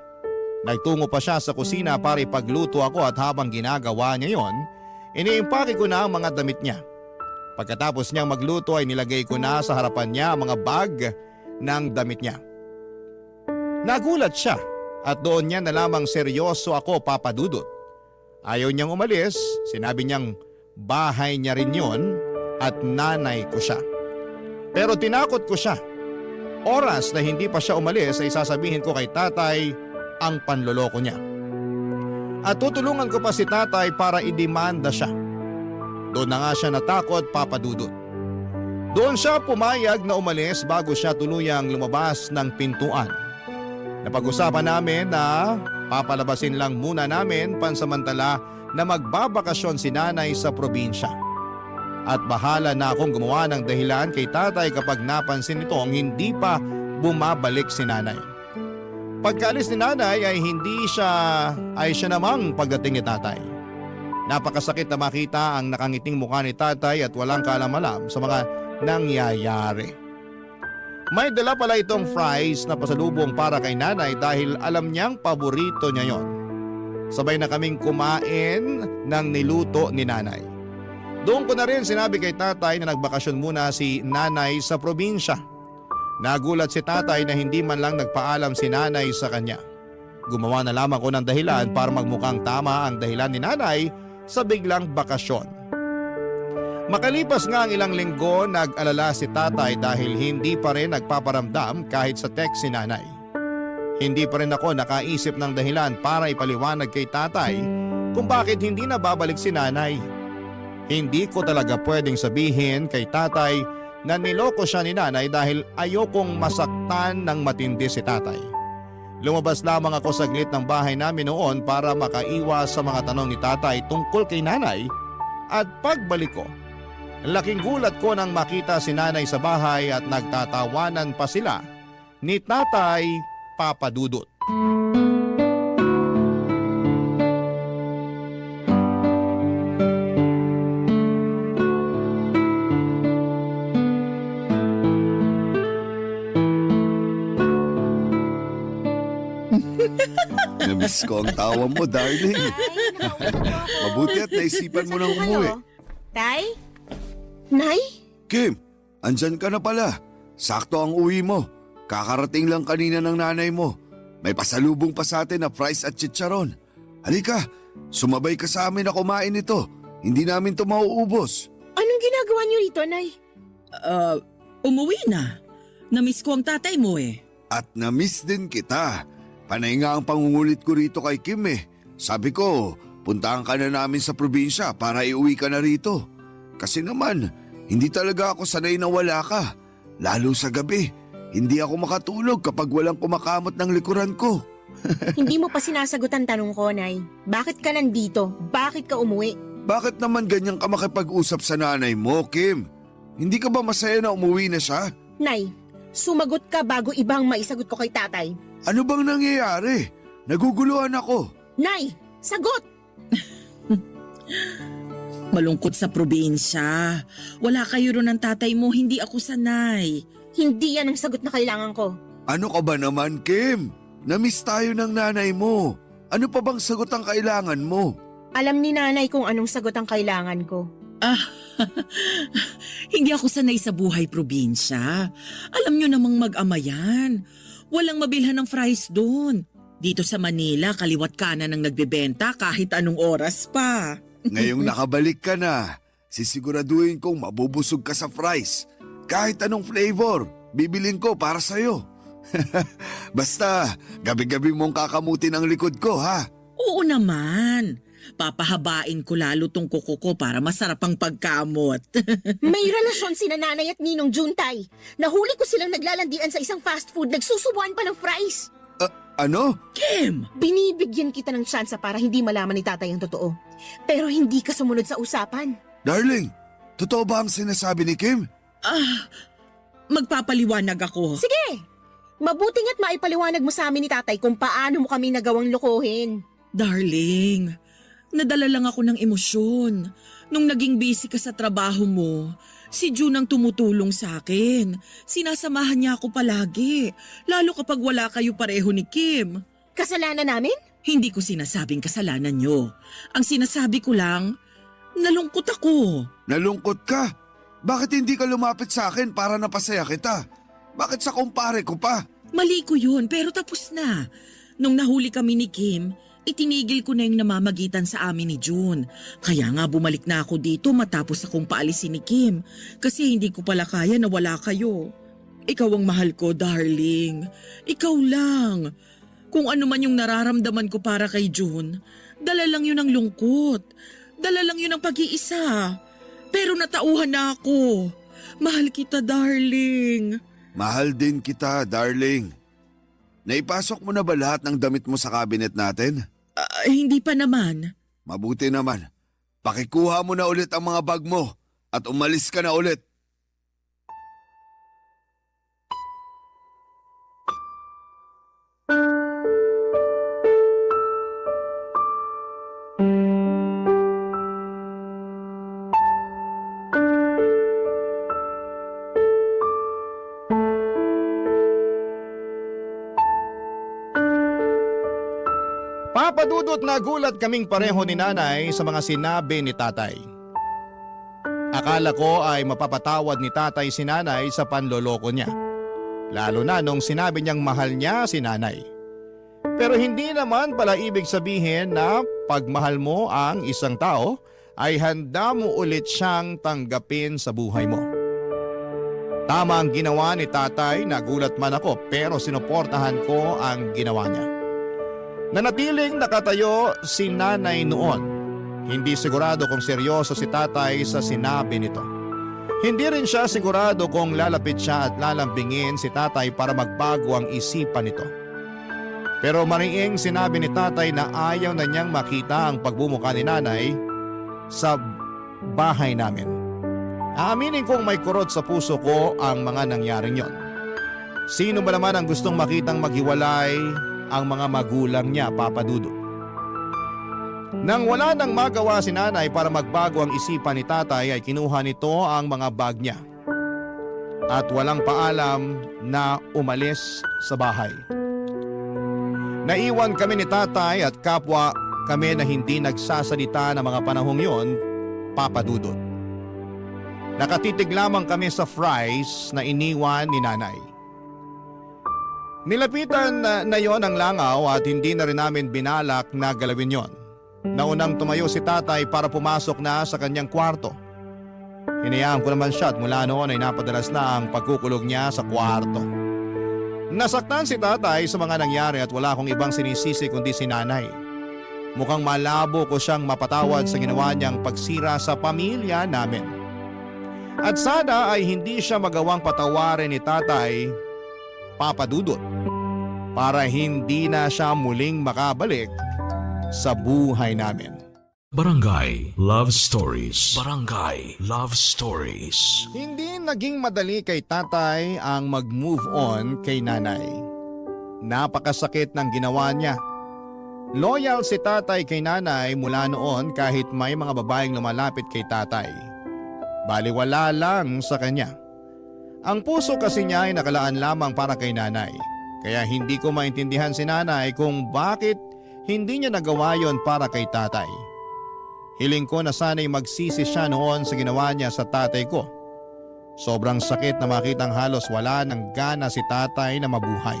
A: Nagtungo pa siya sa kusina para ipagluto ako at habang ginagawa niya yon, iniimpake ko na ang mga damit niya. Pagkatapos niyang magluto ay nilagay ko na sa harapan niya ang mga bag ng damit niya. Nagulat siya at doon niya na lamang seryoso ako, Papa Dudut. Ayaw niyang umalis, sinabi niyang bahay niya rin yon at nanay ko siya. Pero tinakot ko siya. Oras na hindi pa siya umalis ay sasabihin ko kay tatay ang panloloko niya. At tutulungan ko pa si tatay para idemanda siya. Doon na nga siya natakot, Papa Dudut. Doon siya pumayag na umalis bago siya tuluyang lumabas ng pintuan. Napag-usapan namin na papalabasin lang muna namin pansamantala na magbabakasyon si nanay sa probinsya. At bahala na akong gumawa ng dahilan kay tatay kapag napansin nitong hindi pa bumabalik si nanay. Pagkaalis ni nanay ay siya namang pagdating ni tatay. Napakasakit na makita ang nakangiting mukha ni tatay at walang kaalam-alam sa mga nangyayari. May dala pala itong fries na pasalubong para kay nanay dahil alam niyang paborito niya yon. Sabay na kaming kumain ng niluto ni nanay. Doon ko na rin sinabi kay tatay na nagbakasyon muna si nanay sa probinsya. Nagulat si tatay na hindi man lang nagpaalam si nanay sa kanya. Gumawa na lamang ko ng dahilan para magmukhang tama ang dahilan ni nanay sa biglang bakasyon. Makalipas nga ang ilang linggo, nag-alala si tatay dahil hindi pa rin nagpaparamdam kahit sa text si nanay. Hindi pa rin ako nakaisip ng dahilan para ipaliwanag kay tatay kung bakit hindi na babalik si nanay. Hindi ko talaga pwedeng sabihin kay tatay na niloko siya ni nanay dahil ayokong masaktan ng matindi si tatay. Lumabas lamang ako saglit ng bahay namin noon para makaiwas sa mga tanong ni tatay tungkol kay nanay at pagbalik ko. Laking gulat ko nang makita si nanay sa bahay at nagtatawanan pa sila ni Tatay Papa Dudut.
G: Namiss ko ang tawa mo, darling. Mabuti at naisipan mo nang umuwi.
F: Tay? Nay?
G: Kim, andyan ka na pala. Sakto ang uwi mo. Kakarating lang kanina ng nanay mo. May pasalubong pa sa atin na fries at chicharon. Halika, sumabay ka sa amin na kumain ito. Hindi namin ito mauubos.
F: Anong ginagawa niyo rito, Nay?
D: Umuwi na. Namiss ko ang tatay mo eh.
G: At na-miss din kita. Panay nga ang pangungulit ko rito kay Kim eh. Sabi ko, puntahan ka na namin sa probinsya para iuwi ka na rito. Kasi naman, hindi talaga ako sanay na wala ka. Lalo sa gabi, hindi ako makatulog kapag walang kumakamot ng likuran ko.
F: Hindi mo pa sinasagot ang tanong ko, Nay. Bakit ka nandito? Bakit ka umuwi?
G: Bakit naman ganyan ka makipag-usap sa nanay mo, Kim? Hindi ka ba masaya na umuwi na siya?
F: Nay, sumagot ka bago ibang maisagot ko kay tatay.
G: Ano bang nangyayari? Naguguluhan ako.
F: Nay, sagot!
D: Malungkot sa probinsya. Wala kayo ron ng tatay mo, hindi ako sanay.
F: Hindi yan ang sagot na kailangan ko.
G: Ano ka ba naman, Kim? Namiss tayo ng nanay mo. Ano pa bang sagot ang kailangan mo?
F: Alam ni nanay kung anong sagot ang kailangan ko.
D: Hindi ako sanay sa buhay probinsya. Alam nyo namang mag-ama yan. Walang mabilhan ng fries doon. Dito sa Manila, kaliwat kanan ang nagbebenta kahit anong oras pa.
G: Ngayong nakabalik ka na, sisiguraduhin kong mabubusog ka sa fries. Kahit anong flavor, bibilin ko para sa'yo. Basta, gabi-gabi mong kakamutin ang likod ko, ha?
D: Oo naman. Papahabain ko lalo tong kuko ko para masarap ang pagkamot.
F: May relasyon sina nanay at ninong Juntay. Nahuli ko silang naglalandian sa isang fast food, nagsusubuan pa ng fries.
G: Ano?
D: Kim!
F: Binibigyan kita ng tsansa para hindi malaman ni tatay ang totoo. Pero hindi ka sumunod sa usapan.
G: Darling, totoo ba ang sinasabi ni Kim?
D: Magpapaliwanag ako.
F: Sige! Mabuti nga't maipaliwanag mo sa amin ni tatay kung paano mo kami nagawang lokohin.
D: Darling, nadala lang ako ng emosyon. Nung naging busy ka sa trabaho mo, si June ang tumutulong sa akin. Sinasamahan niya ako palagi, lalo kapag wala kayo pareho ni Kim.
F: Kasalanan namin?
D: Hindi ko sinasabing kasalanan niyo. Ang sinasabi ko lang, nalungkot ako.
G: Nalungkot ka? Bakit hindi ka lumapit sa akin para napasaya kita? Bakit sa kumpare ko pa?
D: Mali ko yun, pero tapos na. Nung nahuli kami ni Kim, itinigil ko na yung namamagitan sa amin ni June. Kaya nga bumalik na ako dito matapos akong paalisin ni Kim. Kasi hindi ko pala kaya na wala kayo. Ikaw ang mahal ko, darling. Ikaw lang. Kung ano man yung nararamdaman ko para kay June, dala lang yun ang lungkot. Dala lang yun ang pag-iisa. Pero natauhan na ako. Mahal kita, darling.
G: Mahal din kita, darling. Naipasok mo na ba lahat ng damit mo sa cabinet natin?
D: Hindi pa naman.
G: Mabuti naman. Pakikuha mo na ulit ang mga bag mo at umalis ka na ulit.
A: Papadudot na gulat kaming pareho ni nanay sa mga sinabi ni tatay. Akala ko ay mapapatawad ni tatay si nanay sa panloloko niya. Lalo na nung sinabi niyang mahal niya si nanay. Pero hindi naman pala ibig sabihin na pagmahal mo ang isang tao ay handa mo ulit siyang tanggapin sa buhay mo. Tama ang ginawa ni tatay, nagulat man ako pero sinuportahan ko ang ginawa niya. Nanatiling nakatayo si nanay noon. Hindi sigurado kung seryoso si tatay sa sinabi nito. Hindi rin siya sigurado kung lalapit siya at lalambingin si tatay para magbago ang isipan nito. Pero mariing sinabi ni tatay na ayaw na niyang makita ang pagbumuka ni nanay sa bahay namin. Aaminin kong may kurot sa puso ko ang mga nangyaring yon. Sino ba naman ang gustong makitang maghiwalay ang mga magulang niya, Papa Dudut? Nang wala nang magawa si nanay para magbago ang isipan ni tatay ay kinuha nito ang mga bag niya at walang paalam na umalis sa bahay. Naiwan kami ni tatay at kapwa kami na hindi nagsasalita ng mga panahong yon, Papa Dudut. Nakatitig lamang kami sa fries na iniwan ni nanay. Nilapitan na yon ang langaw at hindi na rin namin binalak na galawin yon. Naunang tumayo si tatay para pumasok na sa kanyang kwarto. Hinayaan ko naman siya at mula noon ay napadalas na ang pagkukulog niya sa kwarto. Nasaktan si tatay sa mga nangyari at wala akong ibang sinisisi kundi si nanay. Mukhang malabo ko siyang mapatawad sa ginawa niyang pagsira sa pamilya namin. At sana ay hindi siya magawang patawarin ni tatay, Papa Dudut, para hindi na siya muling makabalik sa buhay namin.
E: Barangay Love Stories. Barangay Love Stories.
A: Hindi naging madali kay tatay ang mag-move on kay nanay. Napakasakit ng ginawa niya. Loyal si tatay kay nanay mula noon kahit may mga babaeng lumalapit kay tatay. Baliwala lang sa kanya. Ang puso kasi niya ay nakalaan lamang para kay nanay. Kaya hindi ko maintindihan si nanay kung bakit hindi niya nagawa yon para kay tatay. Hiling ko na sana'y magsisi siya noon sa ginawa niya sa tatay ko. Sobrang sakit na makitang halos wala ng gana si tatay na mabuhay.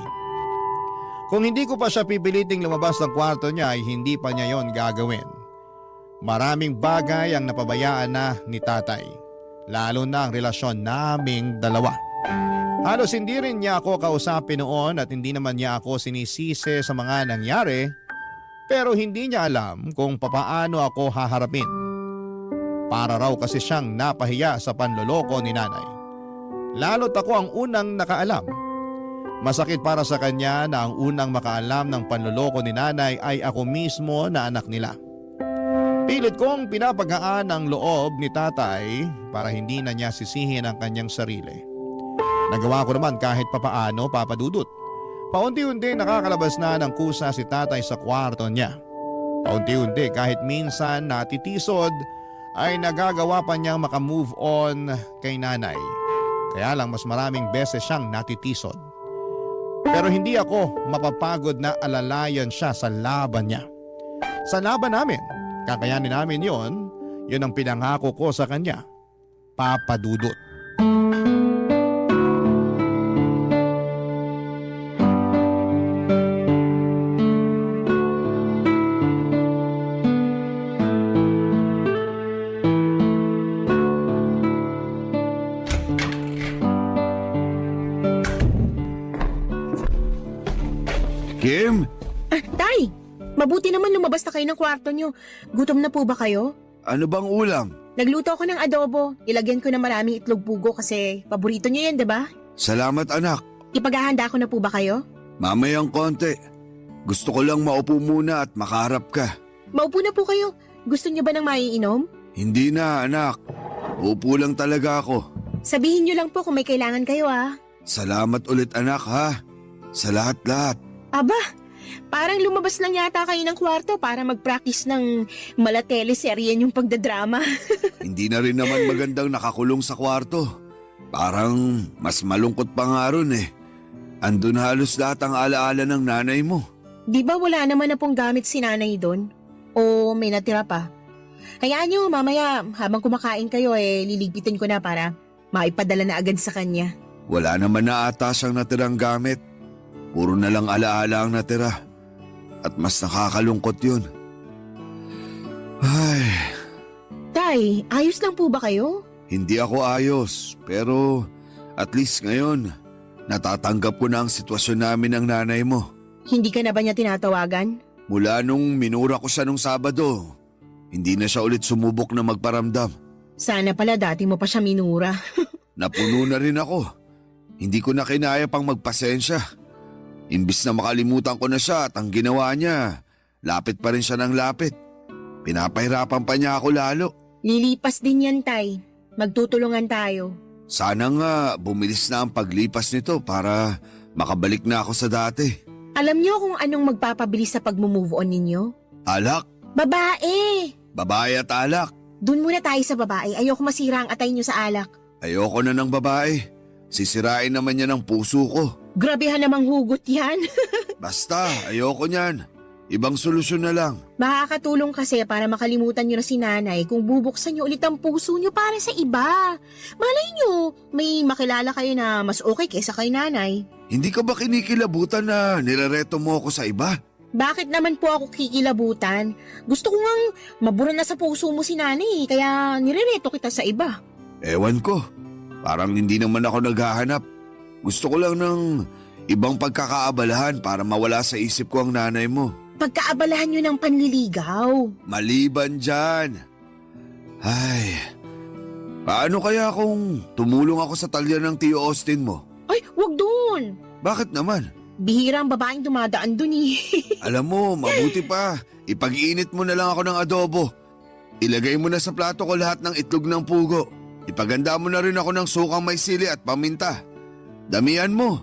A: Kung hindi ko pa siya pipiliting lumabas ng kwarto niya ay hindi pa niya yon gagawin. Maraming bagay ang napabayaan na ni tatay. Lalo na ang relasyon naming dalawa. Halos hindi rin niya ako kausapin noon at hindi naman niya ako sinisisi sa mga nangyari. Pero hindi niya alam kung papaano ako haharapin. Para raw kasi siyang napahiya sa panloloko ni nanay. Lalo't ako ang unang nakaalam. Masakit para sa kanya na ang unang makaalam ng panloloko ni nanay ay ako mismo na anak nila. Pilit kong pinapagaan ang loob ni tatay para hindi na niya sisihin ang kanyang sarili. Nagawa ko naman kahit papaano, Papa Dudut. Paunti-unti nakakalabas na ng kusa si tatay sa kwarto niya. Paunti-unti kahit minsan natitisod ay nagagawa pa niyang makamove on kay nanay. Kaya lang mas maraming beses siyang natitisod. Pero hindi ako mapapagod na alalayan siya sa laban niya. Sa laban namin, kakayanin namin yon ang pinangako ko sa kanya, Papa Dudut.
G: Kim,
F: Tay, mabuti naman lumabas na kayo ng kwarto nyo. Gutom na po ba kayo?
G: ano bang ulam?
F: Nagluto ako ng adobo. Ilagyan ko ng maraming itlog pugo kasi paborito nyo yan, diba?
G: Salamat anak.
F: Ipaghahanda ko na po ba kayo?
G: Mamayang konti. Gusto ko lang maupo muna at makaharap ka.
F: Maupo na po kayo. Gusto nyo ba ng maiinom?
G: Hindi na anak. Upo lang talaga ako.
F: Sabihin nyo lang po kung may kailangan kayo
G: Salamat ulit anak ha. Sa lahat-lahat.
F: Aba, parang lumabas lang yata kayo ng kwarto para mag-practice ng mala-teleserye yung pagdadrama.
G: Hindi na rin naman magandang nakakulong sa kwarto. Parang mas malungkot pa nga ron eh. Andun halos lahat ang alaala ng nanay mo.
F: Di ba wala naman na pong gamit si nanay doon? O may natira pa? Hayaan nyo, mamaya habang kumakain kayo liligpitin ko na para maipadala na agad sa kanya.
G: Wala naman na ata siyang natirang gamit. Puro na lang alaala ang natira. At mas nakakalungkot yun. Ay,
F: Tay, ayos lang po ba kayo?
G: Hindi ako ayos, pero at least ngayon, natatanggap ko na ang sitwasyon namin ng nanay mo.
F: Hindi ka na ba niya tinatawagan?
G: Mula nung minura ko siya nung Sabado, hindi na siya ulit sumubok na magparamdam.
F: Sana pala dati mo pa siya minura.
G: Napuno na rin ako. Hindi ko na kinaya pang magpasensya. Imbis na makalimutan ko na siya at ang ginawa niya, lapit pa rin siya ng lapit. Pinapahirapan pa niya ako lalo.
F: Lilipas din yan, Tay. Magtutulungan tayo.
G: Sana nga bumilis na ang paglipas nito para makabalik na ako sa dati.
F: Alam niyo kung anong magpapabilis sa pag-move on ninyo?
G: Alak,
F: Babae!
G: babae at alak.
F: Doon muna tayo sa babae. Ayoko masira ang atay niyo sa alak.
G: Ayoko na ng babae. Sisirain naman niya ng puso ko.
F: Grabehan namang hugot yan.
G: Basta, ayoko niyan. Ibang solusyon na lang.
F: Makakatulong kasi para makalimutan niyo na si nanay kung bubuksan niyo ulit ang puso niyo para sa iba. Malay niyo, may makilala kayo na mas okay kaysa kay nanay.
G: Hindi ka ba kinikilabutan na nirereto mo ako sa iba?
F: Bakit naman po ako kikilabutan? Gusto ko ngang mabura na sa puso mo si nanay, kaya nirereto kita sa iba.
G: Ewan ko. Parang hindi naman ako naghahanap. Gusto ko lang ng ibang pagkakaabalahan para mawala sa isip ko ang nanay mo.
F: Pagkaabalahan niyo ng panliligaw.
G: Maliban dyan. Ay, paano kaya kung tumulong ako sa talya ng Tio Austin mo?
F: Ay, wag doon.
G: Bakit naman?
F: Bihira ang babaeng dumadaan dun eh.
G: Alam mo, mabuti pa. Ipag-iinit mo na lang ako ng adobo. Ilagay mo na sa plato ko lahat ng itlog ng pugo. Ipaganda mo na rin ako ng sukang may sili at paminta. Damihan mo.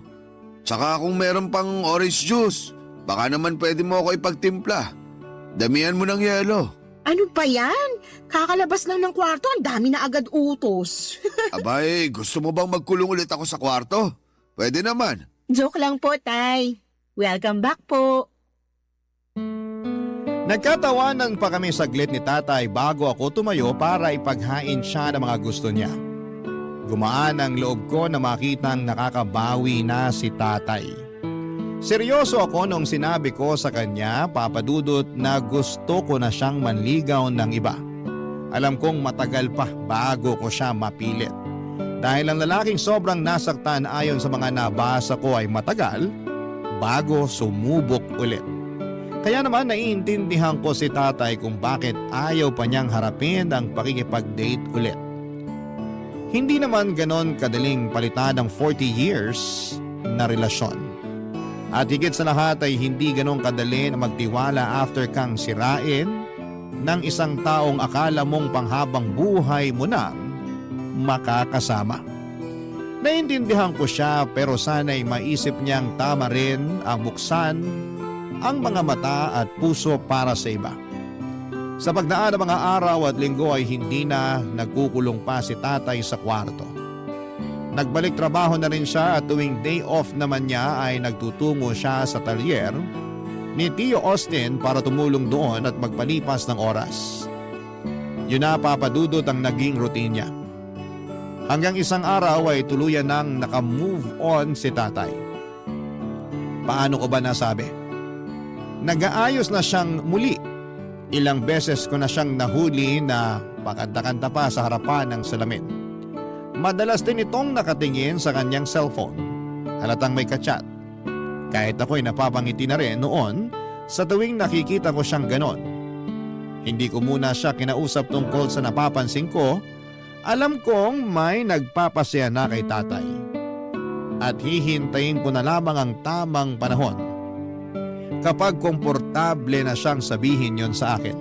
G: Tsaka kung meron pang orange juice, baka naman pwede mo ako ipagtimpla. Damihan mo ng yelo.
F: Ano ba yan? Kakalabas lang ng kwarto, ang dami na agad utos.
G: Abay, gusto mo bang magkulong ulit ako sa kwarto? Pwede naman.
F: Joke lang po, Tay. Welcome back po.
A: Nagkatawanan pa kami saglit ni tatay bago ako tumayo para ipaghain siya ng mga gusto niya. Gumaan ang loob ko na makitang nakakabawi na si tatay. Seryoso ako nung sinabi ko sa kanya, Papa Dudut, na gusto ko na siyang manligaw ng iba. Alam kong matagal pa bago ko siya mapilit. Dahil ang lalaking sobrang nasaktan ayon sa mga nabasa ko ay matagal bago sumubok ulit. Kaya naman naiintindihan ko si tatay kung bakit ayaw pa niyang harapin ang pakikipag-date ulit. Hindi naman ganon kadaling palitan ng 40 years na relasyon. At higit sa lahat ay hindi ganon kadali na magtiwala after kang sirain ng isang taong akala mong panghabang buhay mo nang makakasama. Naiintindihan ko siya pero sana'y maisip niyang tama rin ang buksan ang mga mata at puso para sa iba. Sa pagdaan ng mga araw at linggo ay hindi na nagkukulong pa si tatay sa kwarto. Nagbalik trabaho na rin siya at tuwing day off naman niya ay nagtutungo siya sa talyer ni Tio Austin para tumulong doon at magpalipas ng oras. Yun na, Papa Dudut, ang naging routine niya. Hanggang isang araw ay tuluyan nang nakamove on si tatay. Paano ko ba nasabi? Nag-aayos na siyang muli. Ilang beses ko na siyang nahuli na pakanta-kanta pa sa harapan ng salamin. Madalas din itong nakatingin sa kanyang cellphone. Halatang may kachat. Kahit ako'y napapangiti na rin noon sa tuwing nakikita ko siyang ganon. Hindi ko muna siya kinausap tungkol sa napapansin ko. Alam kong may nagpapasaya na kay tatay. At hihintayin ko na lamang ang tamang panahon kapag komportable na siyang sabihin yon sa akin.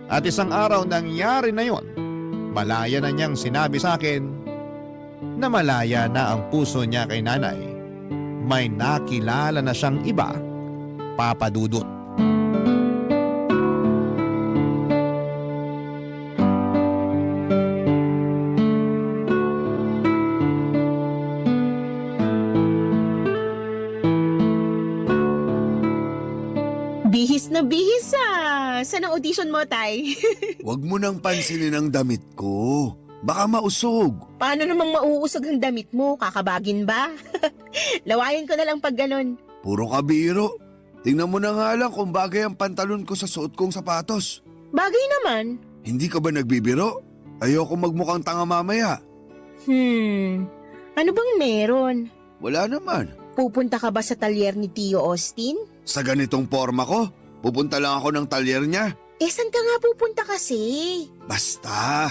A: At isang araw nangyari na yon. Malaya na niyang sinabi sa akin na malaya na ang puso niya kay nanay. May nakilala na siyang iba, Papa Dudut.
F: Bihis na bihis ah. Saan ang audition mo, Tay?
G: Huwag mo nang pansinin ang damit ko. Baka mausog.
F: Paano namang mauusog ang damit mo? Kakabagin ba? Lawayan ko na lang pag ganon.
G: Puro kabiro. Tingnan mo na nga lang kung bagay ang pantalon ko sa suot kong sapatos.
F: Bagay naman.
G: Hindi ka ba nagbibiro? Ayoko magmukhang tanga mamaya.
F: Ano bang meron?
G: Wala naman.
F: Pupunta ka ba sa talyer ni Tio Austin?
G: Sa ganitong forma ko, pupunta lang ako ng talyer niya.
F: Saan ka nga pupunta kasi?
G: Basta.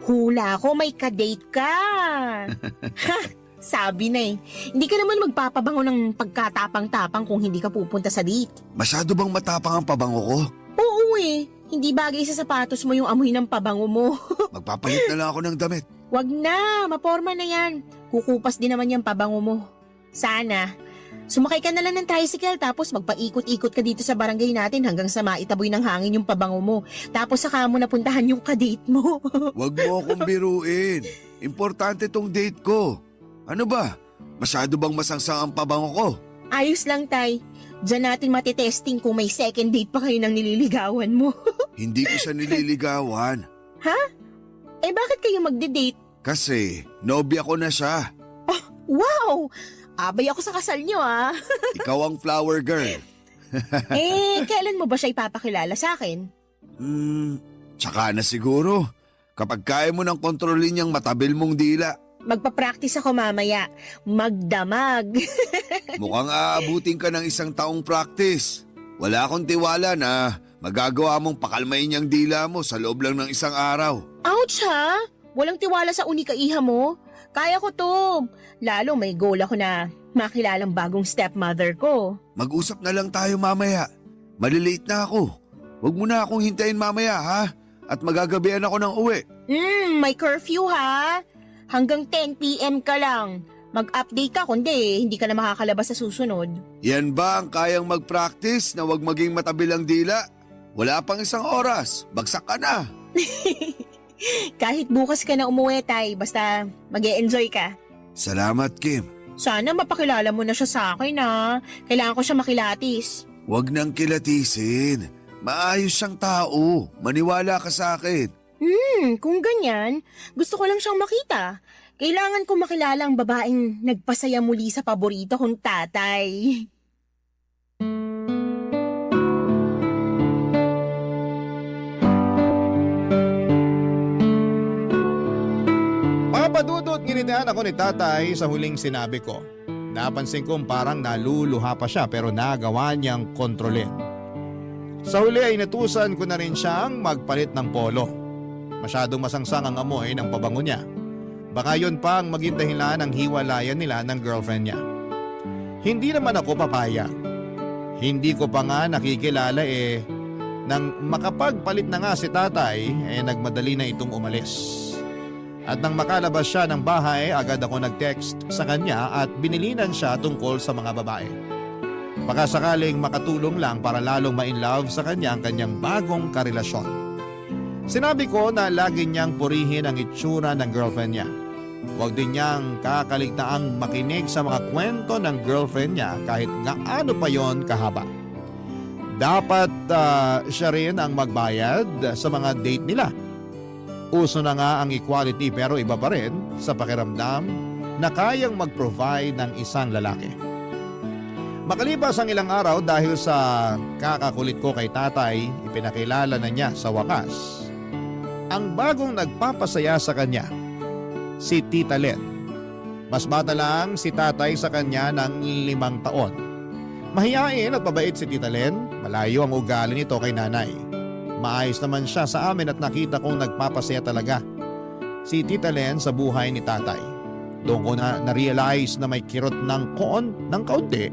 F: Hula ko may kadate ka. Ha, sabi na eh. Hindi ka naman magpapabango ng pagkatapang-tapang kung hindi ka pupunta sa date.
G: Masyado bang matapang ang pabango ko?
F: Oo eh. Hindi bagay sa sapatos mo yung amoy ng pabango mo.
G: Magpapalit na lang ako ng damit.
F: Wag na, maporma na yan. Kukupas din naman yung pabango mo. Sana. Sumakay ka na lang ng tricycle tapos magpaikot-ikot ka dito sa barangay natin hanggang sa maitaboy ng hangin yung pabango mo. Tapos saka mo napuntahan yung kadate mo.
G: Huwag mo akong biruin. Importante tong date ko. Ano ba? Masyado bang masangsang ang pabango ko?
F: Ayos lang, Tay. Diyan natin matitesting kung may second date pa kayo ng nililigawan mo.
G: Hindi ko siya nililigawan.
F: Bakit kayo magde-date?
G: Kasi nobya ko na siya.
F: Wow! Abay ako sa kasal nyo ah.
G: Ikaw ang flower girl.
F: Kailan mo ba siya ipapakilala sa akin?
G: Tsaka na siguro. Kapag kaya mo nang kontrolin yung matabil mong dila.
F: Magpa-practice ako mamaya. Magdamag.
G: Mukhang aabutin ka ng 1 taong practice. Wala akong tiwala na magagawa mong pakalmain yung dila mo sa loob lang ng 1 araw.
F: Ouch ha? Walang tiwala sa unika-iha mo? Kaya ko to. Lalo may goal ako na makilalang bagong stepmother ko.
G: Mag-usap na lang tayo mamaya. Malilate na ako. Huwag mo na akong hintayin mamaya ha? At magagabihan ako ng uwi.
F: May curfew ha? Hanggang 10 p.m. ka lang. Mag-update ka kundi hindi ka na makakalabas sa susunod.
G: Yan ba ang kayang mag-practice na wag maging matabilang dila? Wala pang 1 oras. Bagsak ka na.
F: Kahit bukas ka na umuwi, Tay. Basta mag-e-enjoy ka.
G: Salamat, Kim.
F: Sana mapakilala mo na siya sa akin ha. Kailangan ko siya makilatis.
G: Huwag nang kilatisin. Maayos siyang tao. Maniwala ka sa akin.
F: Kung ganyan, gusto ko lang siyang makita. Kailangan ko makilala ang babaeng nagpasaya muli sa paborito kong tatay.
A: Papadudot nginitian ako ni tatay sa huling sinabi ko. Napansin kong parang naluluha pa siya pero nagawa niyang kontrolin. Sa huli ay natusan ko na rin siyang magpalit ng polo. Masyadong masangsang ang amoy ng pabango niya. Baka yun pa ang maging dahilan ng hiwalayan nila ng girlfriend niya. Hindi naman ako papayag. Hindi ko pa nga nakikilala nang makapagpalit na nga si tatay nagmadali na itong umalis. At nang makalabas siya ng bahay, agad ako nag-text sa kanya at binilinan siya tungkol sa mga babae. Baka sakaling makatulong lang para lalong ma-inlove sa kanya ang kanyang bagong karelasyon. Sinabi ko na lagi niyang purihin ang itsura ng girlfriend niya. Huwag din niyang kakaligtaang makinig sa mga kwento ng girlfriend niya kahit gaano pa yon kahaba. Dapat siya rin ang magbayad sa mga date nila. Uso na nga ang equality pero iba pa rin sa pakiramdam na kayang mag-provide ng isang lalaki. Makalipas ang ilang araw dahil sa kakakulit ko kay tatay, ipinakilala na niya sa wakas ang bagong nagpapasaya sa kanya, si Tita Len. Mas bata lang si tatay sa kanya ng 5 taon. Mahiyain at mabait si Tita Len, malayo ang ugali nito kay nanay. Maayos naman siya sa amin at nakita kong nagpapasaya talaga si Tita Len sa buhay ni tatay. Doon ko na na-realize na may kirot ng kaunti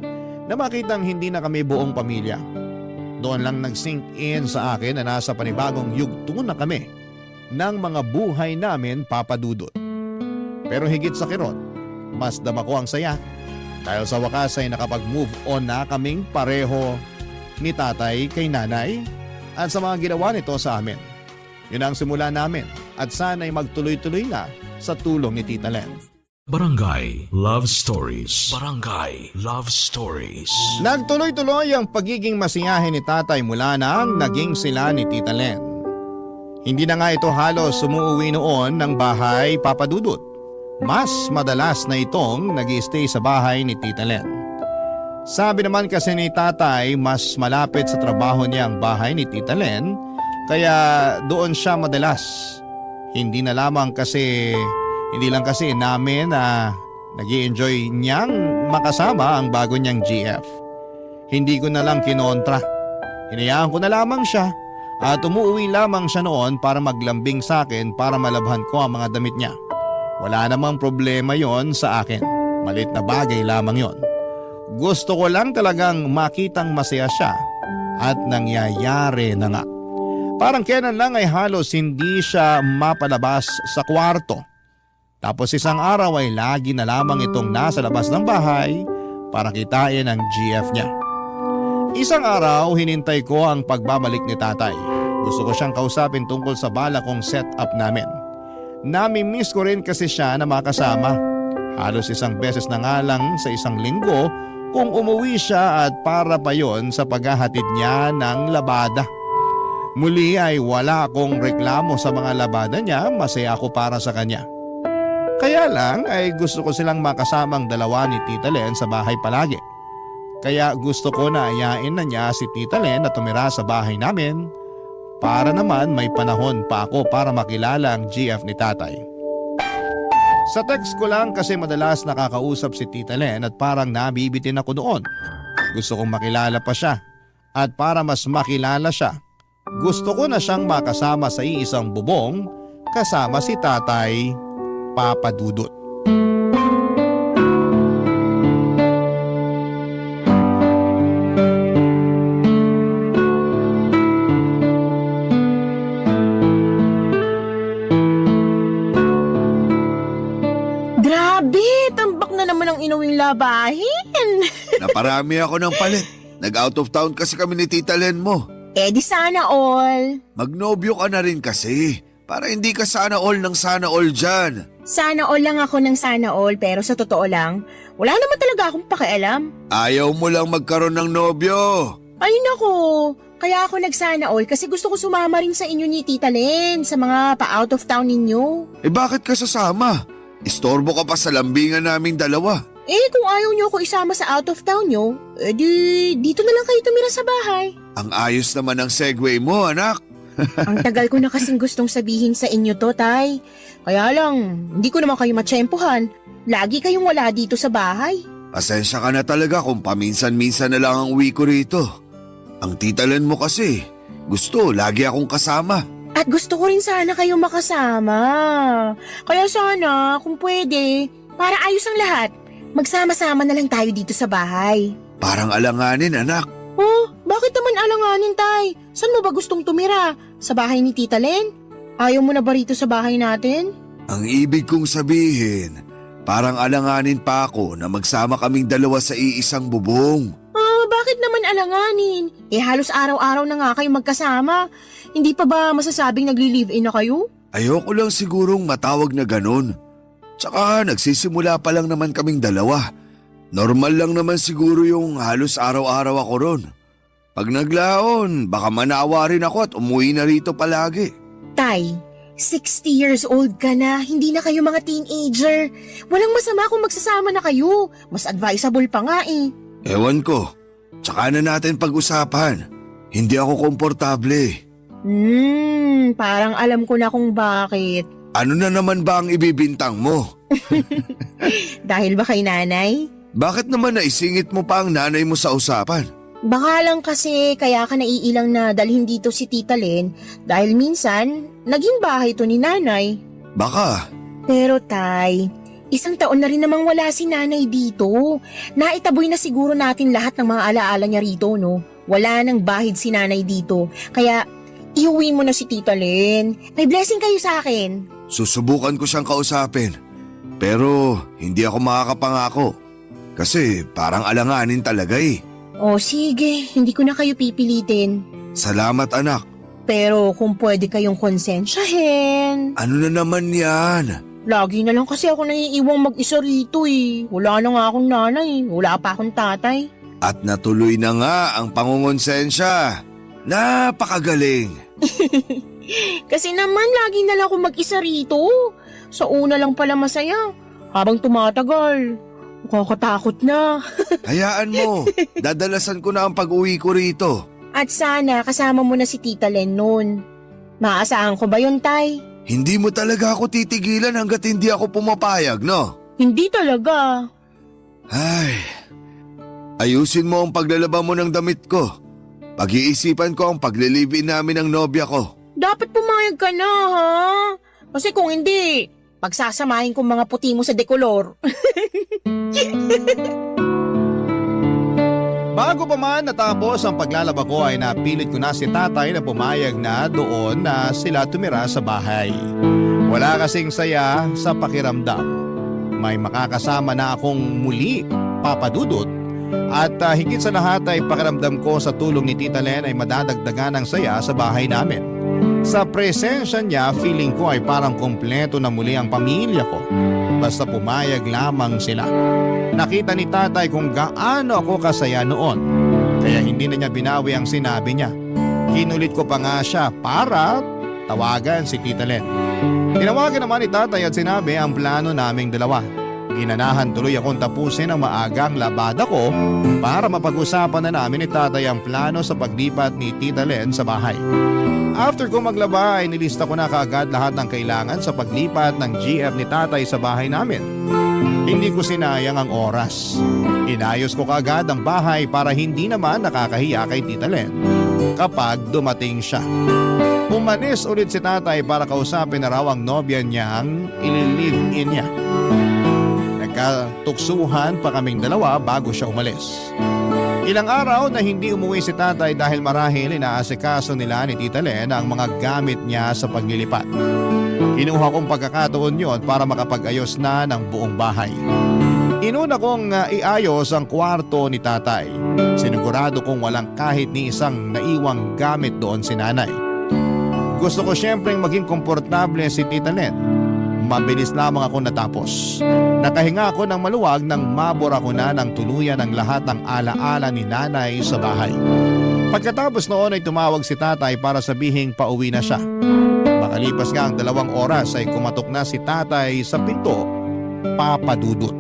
A: na makitang hindi na kami buong pamilya. Doon lang nag-sink in sa akin na nasa panibagong yugto na kami ng mga buhay namin, papadudot. Pero higit sa kirot, mas dama ko ang saya dahil sa wakas ay nakapag-move on na kaming pareho ni tatay kay nanay at sa mga ginawa nito sa amin. Yun ang simula namin at sana'y magtuloy-tuloy na sa tulong ni Tita Len.
E: Barangay Love Stories. Barangay Love Stories.
A: Nagtuloy-tuloy ang pagiging masiyahin ni tatay mula nang naging sila ni Tita Len. Hindi na nga ito halos sumuuwi noon ng bahay, papadudot. Mas madalas na itong nag-i-stay sa bahay ni Tita Len. Sabi naman kasi ni tatay mas malapit sa trabaho niya ang bahay ni Tita Len Kaya doon siya madalas. Hindi lang kasi namin na nag-i-enjoy niyang makasama ang bago niyang GF. Hindi ko na lang kinontra. Hinayaan ko na lamang siya at umuwi lamang siya noon para maglambing sa akin para malabhan ko ang mga damit niya. Wala namang problema yon sa akin. Malit na bagay lamang yon. Gusto ko lang talagang makitang masaya siya at nangyayari na nga. Parang kailan lang ay halos hindi siya mapalabas sa kwarto. Tapos isang araw ay lagi na lamang itong nasa labas ng bahay para kitain ang GF niya. Isang araw hinintay ko ang pagbabalik ni tatay. Gusto ko siyang kausapin tungkol sa bala kong setup namin. Nami-miss ko rin kasi siya na makasama. Halos isang beses na nga lang sa isang linggo kung umuwi siya at para pa yon sa paghahatid niya ng labada. Muli ay wala akong reklamo sa mga labada niya, masaya ako para sa kanya. Kaya lang ay gusto ko silang makasamang dalawa ni Tita Len sa bahay palagi. Kaya gusto ko na ayain na niya si Tita Len na tumira sa bahay namin para naman may panahon pa ako para makilala ang GF ni tatay. Sa text ko lang kasi madalas nakakausap si Tita Len at parang nabibitin ako noon. Gusto kong makilala pa siya at para mas makilala siya, gusto ko na siyang makasama sa iisang bubong kasama si Tatay Papa Dudut.
F: Grabe, tambak na naman ang inuwing labahin.
G: Naparami ako ng palit. Nag-out of town kasi kami ni Tita Len mo.
F: Eh di sana all.
G: Magnobyo ka na rin kasi. Para hindi ka sana all ng sana all dyan.
F: Sana all lang ako ng sana all pero sa totoo lang, wala naman talaga akong pakialam.
G: Ayaw mo lang magkaroon ng nobyo.
F: Ay nako, kaya ako nagsana all kasi gusto ko sumama rin sa inyo ni Tita Len sa mga pa-out of town ninyo.
G: Eh bakit ka sasama? Istorbo ka pa sa lambingan naming dalawa.
F: Eh kung ayaw nyo ako isama sa out of town nyo, edi dito na lang kayo tumira sa bahay.
G: Ang ayos naman ng segue mo, anak.
F: Ang tagal ko na kasing gustong sabihin sa inyo to, Tay. Kaya lang, hindi ko naman kayo matsyempohan. Lagi kayong wala dito sa bahay.
G: Pasensya ka na talaga kung paminsan-minsan na lang ang uwi ko rito. Ang Tita Len mo kasi, gusto lagi akong kasama.
F: At gusto ko rin sana kayong makasama. Kaya sana, kung pwede, para ayos ang lahat, magsama-sama na lang tayo dito sa bahay.
G: Parang alanganin, anak.
F: Oh, bakit naman alanganin, Tay? Saan mo ba gustong tumira? Sa bahay ni Tita Len? Ayaw mo na ba rito sa bahay natin?
G: Ang ibig kong sabihin, parang alanganin pa ako na magsama kaming dalawa sa iisang bubong.
F: Ah, bakit naman alanganin? Eh halos araw-araw na nga kayo magkasama. Hindi pa ba masasabing nagli-live-in na kayo?
G: Ayoko lang sigurong matawag na ganun. Tsaka nagsisimula pa lang naman kaming dalawa. Normal lang naman siguro yung halos araw-araw ako ron. Pag naglaon, baka manawa rin ako at umuwi na rito palagi.
F: Tay, 60 years old ka na, hindi na kayo mga teenager. Walang masama kung magsasama na kayo. Mas advisable pa nga eh.
G: Ewan ko, tsaka na natin pag-usapan. Hindi ako komportable.
F: Parang alam ko na kung bakit.
G: Ano na naman ba ang ibibintang mo?
F: Dahil ba kay nanay?
G: Bakit naman naisingit mo pa ang nanay mo sa usapan?
F: Baka lang kasi kaya ka naiilang na dalhin dito si Tita Len dahil minsan naging bahay to ni nanay.
G: Baka.
F: Pero Tay, isang taon na rin namang wala si nanay dito. Naitaboy na siguro natin lahat ng mga alaala niya rito, no? Wala nang bahid si nanay dito. Kaya iuwi mo na si Tita Len. May blessing kayo sa akin.
G: Susubukan ko siyang kausapin. Pero hindi ako makakapangako. Kasi parang alanganin talaga eh.
F: O sige, hindi ko na kayo pipilitin.
G: Salamat anak.
F: Pero kung pwede kayong konsensyahin.
G: Ano na naman yan?
F: Lagi na lang kasi ako naiiwang mag-isa rito eh. Wala na nga akong nanay, wala pa akong tatay.
G: At natuloy na nga ang pangungonsensya. Napakagaling.
F: Kasi naman lagi na lang ako mag-isa rito. Sa una lang pala masaya. Habang tumatagal, nakakatakot na.
G: Hayaan mo, dadalasan ko na ang pag-uwi ko rito.
F: At sana kasama mo na si Tita Len noon. Maaasahan ko ba yun, Tay?
G: Hindi mo talaga ako titigilan hanggat hindi ako pumapayag, no?
F: Hindi talaga.
G: Ay, ayusin mo ang paglalaba mo ng damit ko. Pag-iisipan ko ang paglilibin namin ng nobya ko.
F: Dapat pumayag ka na, ha? Kasi kung hindi, pagsasamahin ko mga puti mo sa dekolor.
A: Bago pa man natapos ang paglalaba ko ay napilit ko na si tatay na pumayag na doon na sila tumira sa bahay. Wala kasing saya sa pakiramdam. May makakasama na akong muli, Papa Dudut. At higit sa lahat ay pakiramdam ko sa tulong ni Tita Len ay madadagdagan ng saya sa bahay namin. Sa presensya niya, feeling ko ay parang kumpleto na muli ang pamilya ko. Basta pumayag lamang sila. Nakita ni tatay kung gaano ako kasaya noon. Kaya hindi na niya binawi ang sinabi niya. Kinulit ko pa nga siya para tawagan si Tita Len. Tinawagan naman ni tatay at sinabi ang plano naming dalawa. Ginanahan tuloy akong tapusin ang maagang labada ko para mapag-usapan na namin ni tatay ang plano sa paglipat ni Tita Len sa bahay. After ko maglaba ay nilista ko na kaagad lahat ng kailangan sa paglipat ng GF ni tatay sa bahay namin. Hindi ko sinayang ang oras. Inayos ko kaagad ang bahay para hindi naman nakakahiya kay Tita Len kapag dumating siya. Umalis ulit si tatay para kausapin na raw ang nobya niyang ililive-in niya. Nagkatuksuhan pa kaming dalawa bago siya umalis. Ilang araw na hindi umuwi si tatay dahil marahil inaasikaso nila ni Tita Len ang mga gamit niya sa paglilipat. Kinuha kong pagkakataon yon para makapag-ayos na ng buong bahay. Inuna kong iayos ang kwarto ni tatay. Sinigurado kong walang kahit ni isang naiwang gamit doon si nanay. Gusto ko siyempreng maging komportable si Tita Len. Mabilis lamang ako natapos. Nakahinga ako ng maluwag nang mabura ko na ng tuluyan ang lahat ng alaala ni nanay sa bahay. Pagkatapos noon ay tumawag si tatay para sabihing pauwi na siya. Makalipas nga ang 2 oras ay kumatok na si tatay sa pinto, Papa Dudut.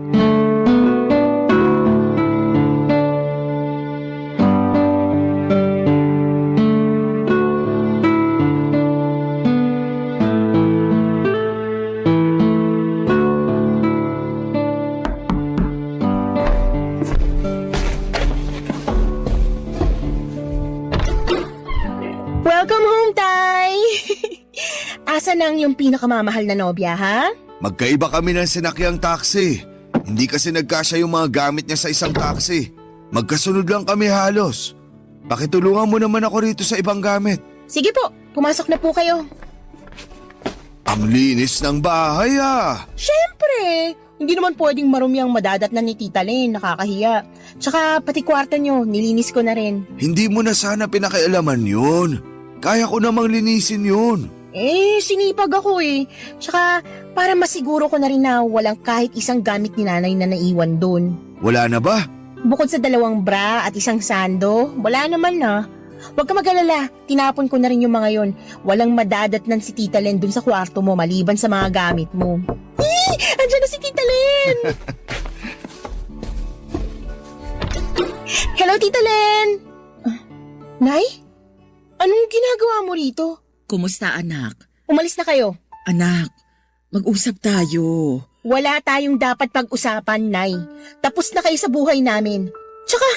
F: Welcome home, Tay! Asa nang yung pinakamamahal na nobya, ha?
G: Magkaiba kami ng sinakyang taxi. Hindi kasi nagkasya yung mga gamit niya sa isang taxi. Magkasunod lang kami halos. Pakitulungan mo naman ako rito sa ibang gamit.
F: Sige po, pumasok na po kayo.
G: Ang linis ng bahay ah.
F: Siyempre! Hindi naman pwedeng marumi ang madadatnan ni Tita Len, nakakahiya. Tsaka pati kwarto nyo, nilinis ko na rin.
G: Hindi mo na sana pinakialaman yun. Kaya ko namang linisin yun.
F: Sinipag ako eh. Tsaka para masiguro ko na rin na walang kahit isang gamit ni nanay na naiwan doon.
G: Wala na ba?
F: Bukod sa 2 bra at isang sando, wala naman na. Huwag ka mag-alala, tinapon ko na rin yung mga yon. Walang madadatnan si Tita Len dun sa kwarto mo maliban sa mga gamit mo. Andiyan na si Tita Len! Hello, Tita Len! Nay? Anong ginagawa mo rito?
D: Kumusta anak?
F: Umalis na kayo.
D: Anak, mag-usap tayo.
F: Wala tayong dapat pag-usapan, Nay. Tapos na kayo sa buhay namin. Tsaka,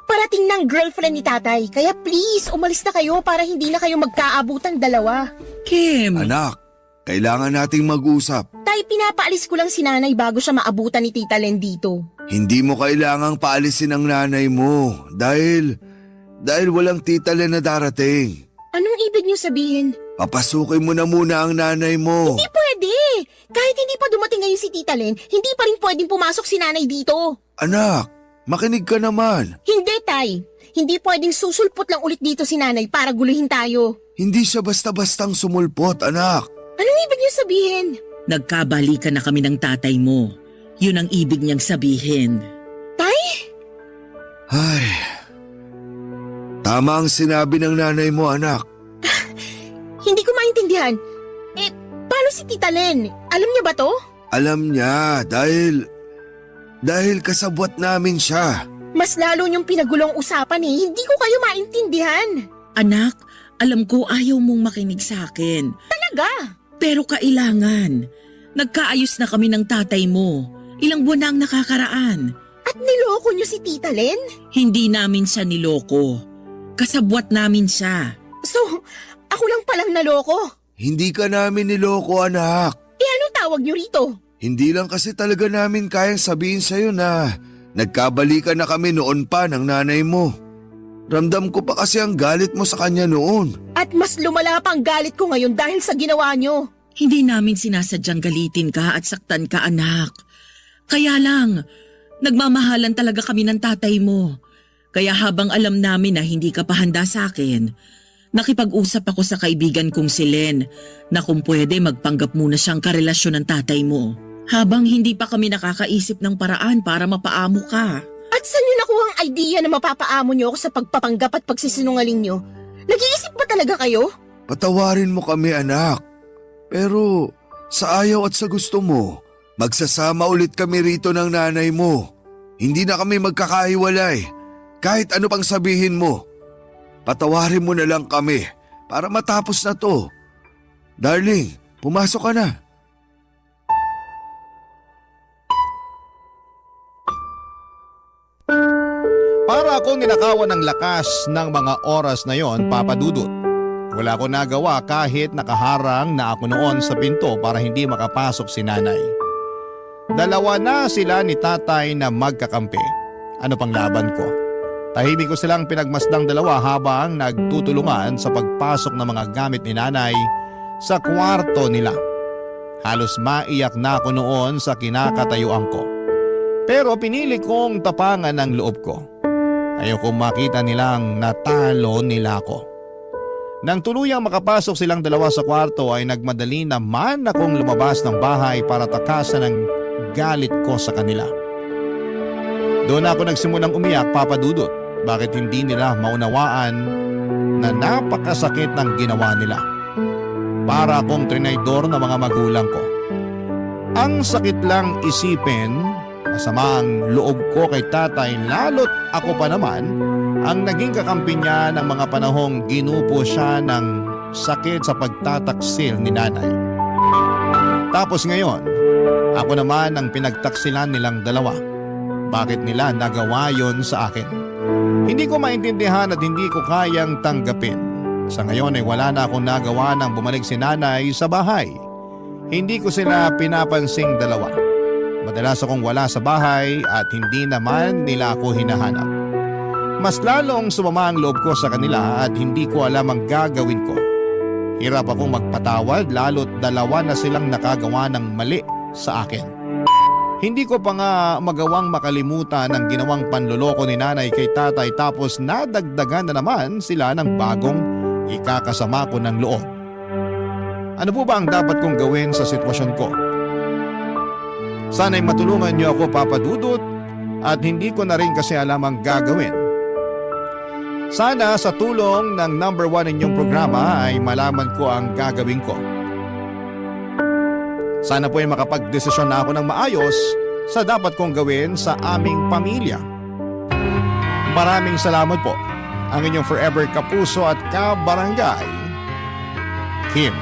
F: parating ng girlfriend ni tatay. Kaya please, umalis na kayo para hindi na kayo magkaabutang 2.
D: Kim!
G: Anak, kailangan nating mag-usap.
F: Tay, pinapaalis ko lang si nanay bago siya maabutan ni Tita Len dito.
G: Hindi mo kailangang paalisin ang nanay mo dahil walang Tita Len na darating.
F: Anong ibig niyo sabihin?
G: Papasukin mo na muna ang nanay mo.
F: Hindi pwede! Kahit hindi pa dumating ngayon si Tita Len, hindi pa rin pwedeng pumasok si nanay dito.
G: Anak, makinig ka naman.
F: Hindi, Tay. Hindi pwedeng susulpot lang ulit dito si nanay para guluhin tayo.
G: Hindi siya basta-bastang sumulpot, anak.
F: Anong ibig niyo sabihin?
H: Nagkabalikan na kami ng tatay mo. Yun ang ibig niyang sabihin.
F: Tay?
G: Ay, tama ang sinabi ng nanay mo, anak.
F: Hindi ko maintindihan. Paano si Tita Len? Alam niya ba to?
G: Alam niya dahil kasabwat namin siya.
F: Mas lalo niyong pinagulong usapan eh. Hindi ko kayo maintindihan.
H: Anak, Alam ko ayaw mong makinig sa akin.
F: Talaga?
H: Pero kailangan. Nagkaayos na kami ng tatay mo. Ilang buwan na ang nakakaraan.
F: At niloko niyo si Tita Len?
H: Hindi namin siya niloko. Kasabwat namin siya.
F: So, ako lang palang naloko?
G: Hindi ka namin niloko, anak.
F: Anong tawag niyo rito?
G: Hindi lang kasi talaga namin kayang sabihin sa'yo na nagkabalikan na kami noon pa ng nanay mo. Ramdam ko pa kasi ang galit mo sa kanya noon.
F: At mas lumala pang galit ko ngayon dahil sa ginawa niyo.
H: Hindi namin sinasadyang galitin ka at saktan ka, anak. Kaya lang, nagmamahalan talaga kami ng tatay mo. Kaya habang alam namin na hindi ka pa handa sa akin, nakipag-usap ako sa kaibigan kong si Len na kung pwede magpanggap muna siyang karelasyon ng tatay mo. Habang hindi pa kami nakakaisip ng paraan para mapaamo ka.
F: At saan niyo nakuha ang idea na mapapaamo niyo ako sa pagpapanggap at pagsisinungaling niyo? Nag-iisip ba talaga kayo?
G: Patawarin mo kami, anak. Pero sa ayaw at sa gusto mo, magsasama ulit kami rito ng nanay mo. Hindi na kami magkakahiwalay. Kahit ano pang sabihin mo. Patawarin mo na lang kami para matapos na to. Darling, pumasok ka na.
A: Para akong ninakawan ng lakas ng mga oras na yon, Papa Dudut. Wala ko nagawa kahit nakaharang na ako noon sa pinto para hindi makapasok si nanay. Dalawa na sila ni tatay na magkakampi. Ano pang laban ko? Tahimik ko silang pinagmasdang dalawa habang nagtutulungan sa pagpasok ng mga gamit ni nanay sa kwarto nila. Halos maiyak na ako noon sa kinakatayuan ko. Pero pinili kong tapangan ang loob ko. Ayokong makita nilang natalo nila ako. Nang tuluyang makapasok silang dalawa sa kwarto ay nagmadali naman akong lumabas ng bahay para takasan ang galit ko sa kanila. Doon ako nagsimulang umiyak, Papa Dudut. Bakit hindi nila maunawaan na napakasakit ng ginawa nila? Para akong trinaydor ng mga magulang ko. Ang sakit lang isipin, masama ang loob ko kay tatay lalo't ako pa naman ang naging kakampi niya ng mga panahong ginupo siya ng sakit sa pagtataksil ni nanay. Tapos ngayon, ako naman ang pinagtaksilan nilang dalawa. Bakit nila nagawa yon sa akin? Hindi ko maintindihan at hindi ko kayang tanggapin. Sa ngayon ay wala na akong nagawa nang bumalik si nanay sa bahay. Hindi ko sila pinapansing dalawa. Madalas akong wala sa bahay at hindi naman nila ako hinahanap. Mas lalong sumama ang loob ko sa kanila at hindi ko alam ang gagawin ko. Hirap akong magpatawad lalo't dalawa na silang nakagawa ng mali sa akin. Hindi ko pa nga magawang makalimutan ang ginawang panloloko ni nanay kay tatay tapos nadagdagan na naman sila ng bagong ikakasama ko ng loob. Ano po ba ang dapat kong gawin sa sitwasyon ko? Sana'y matulungan niyo ako, Papa Dudut, at hindi ko na rin kasi alam ang gagawin. Sana sa tulong ng number 1 ninyong programa ay malaman ko ang gagawin ko. Sana po ay makapagdesisyon na ako ng maayos sa dapat kong gawin sa aming pamilya. Maraming salamat po. Ang inyong forever kapuso at kabarangay, Kim.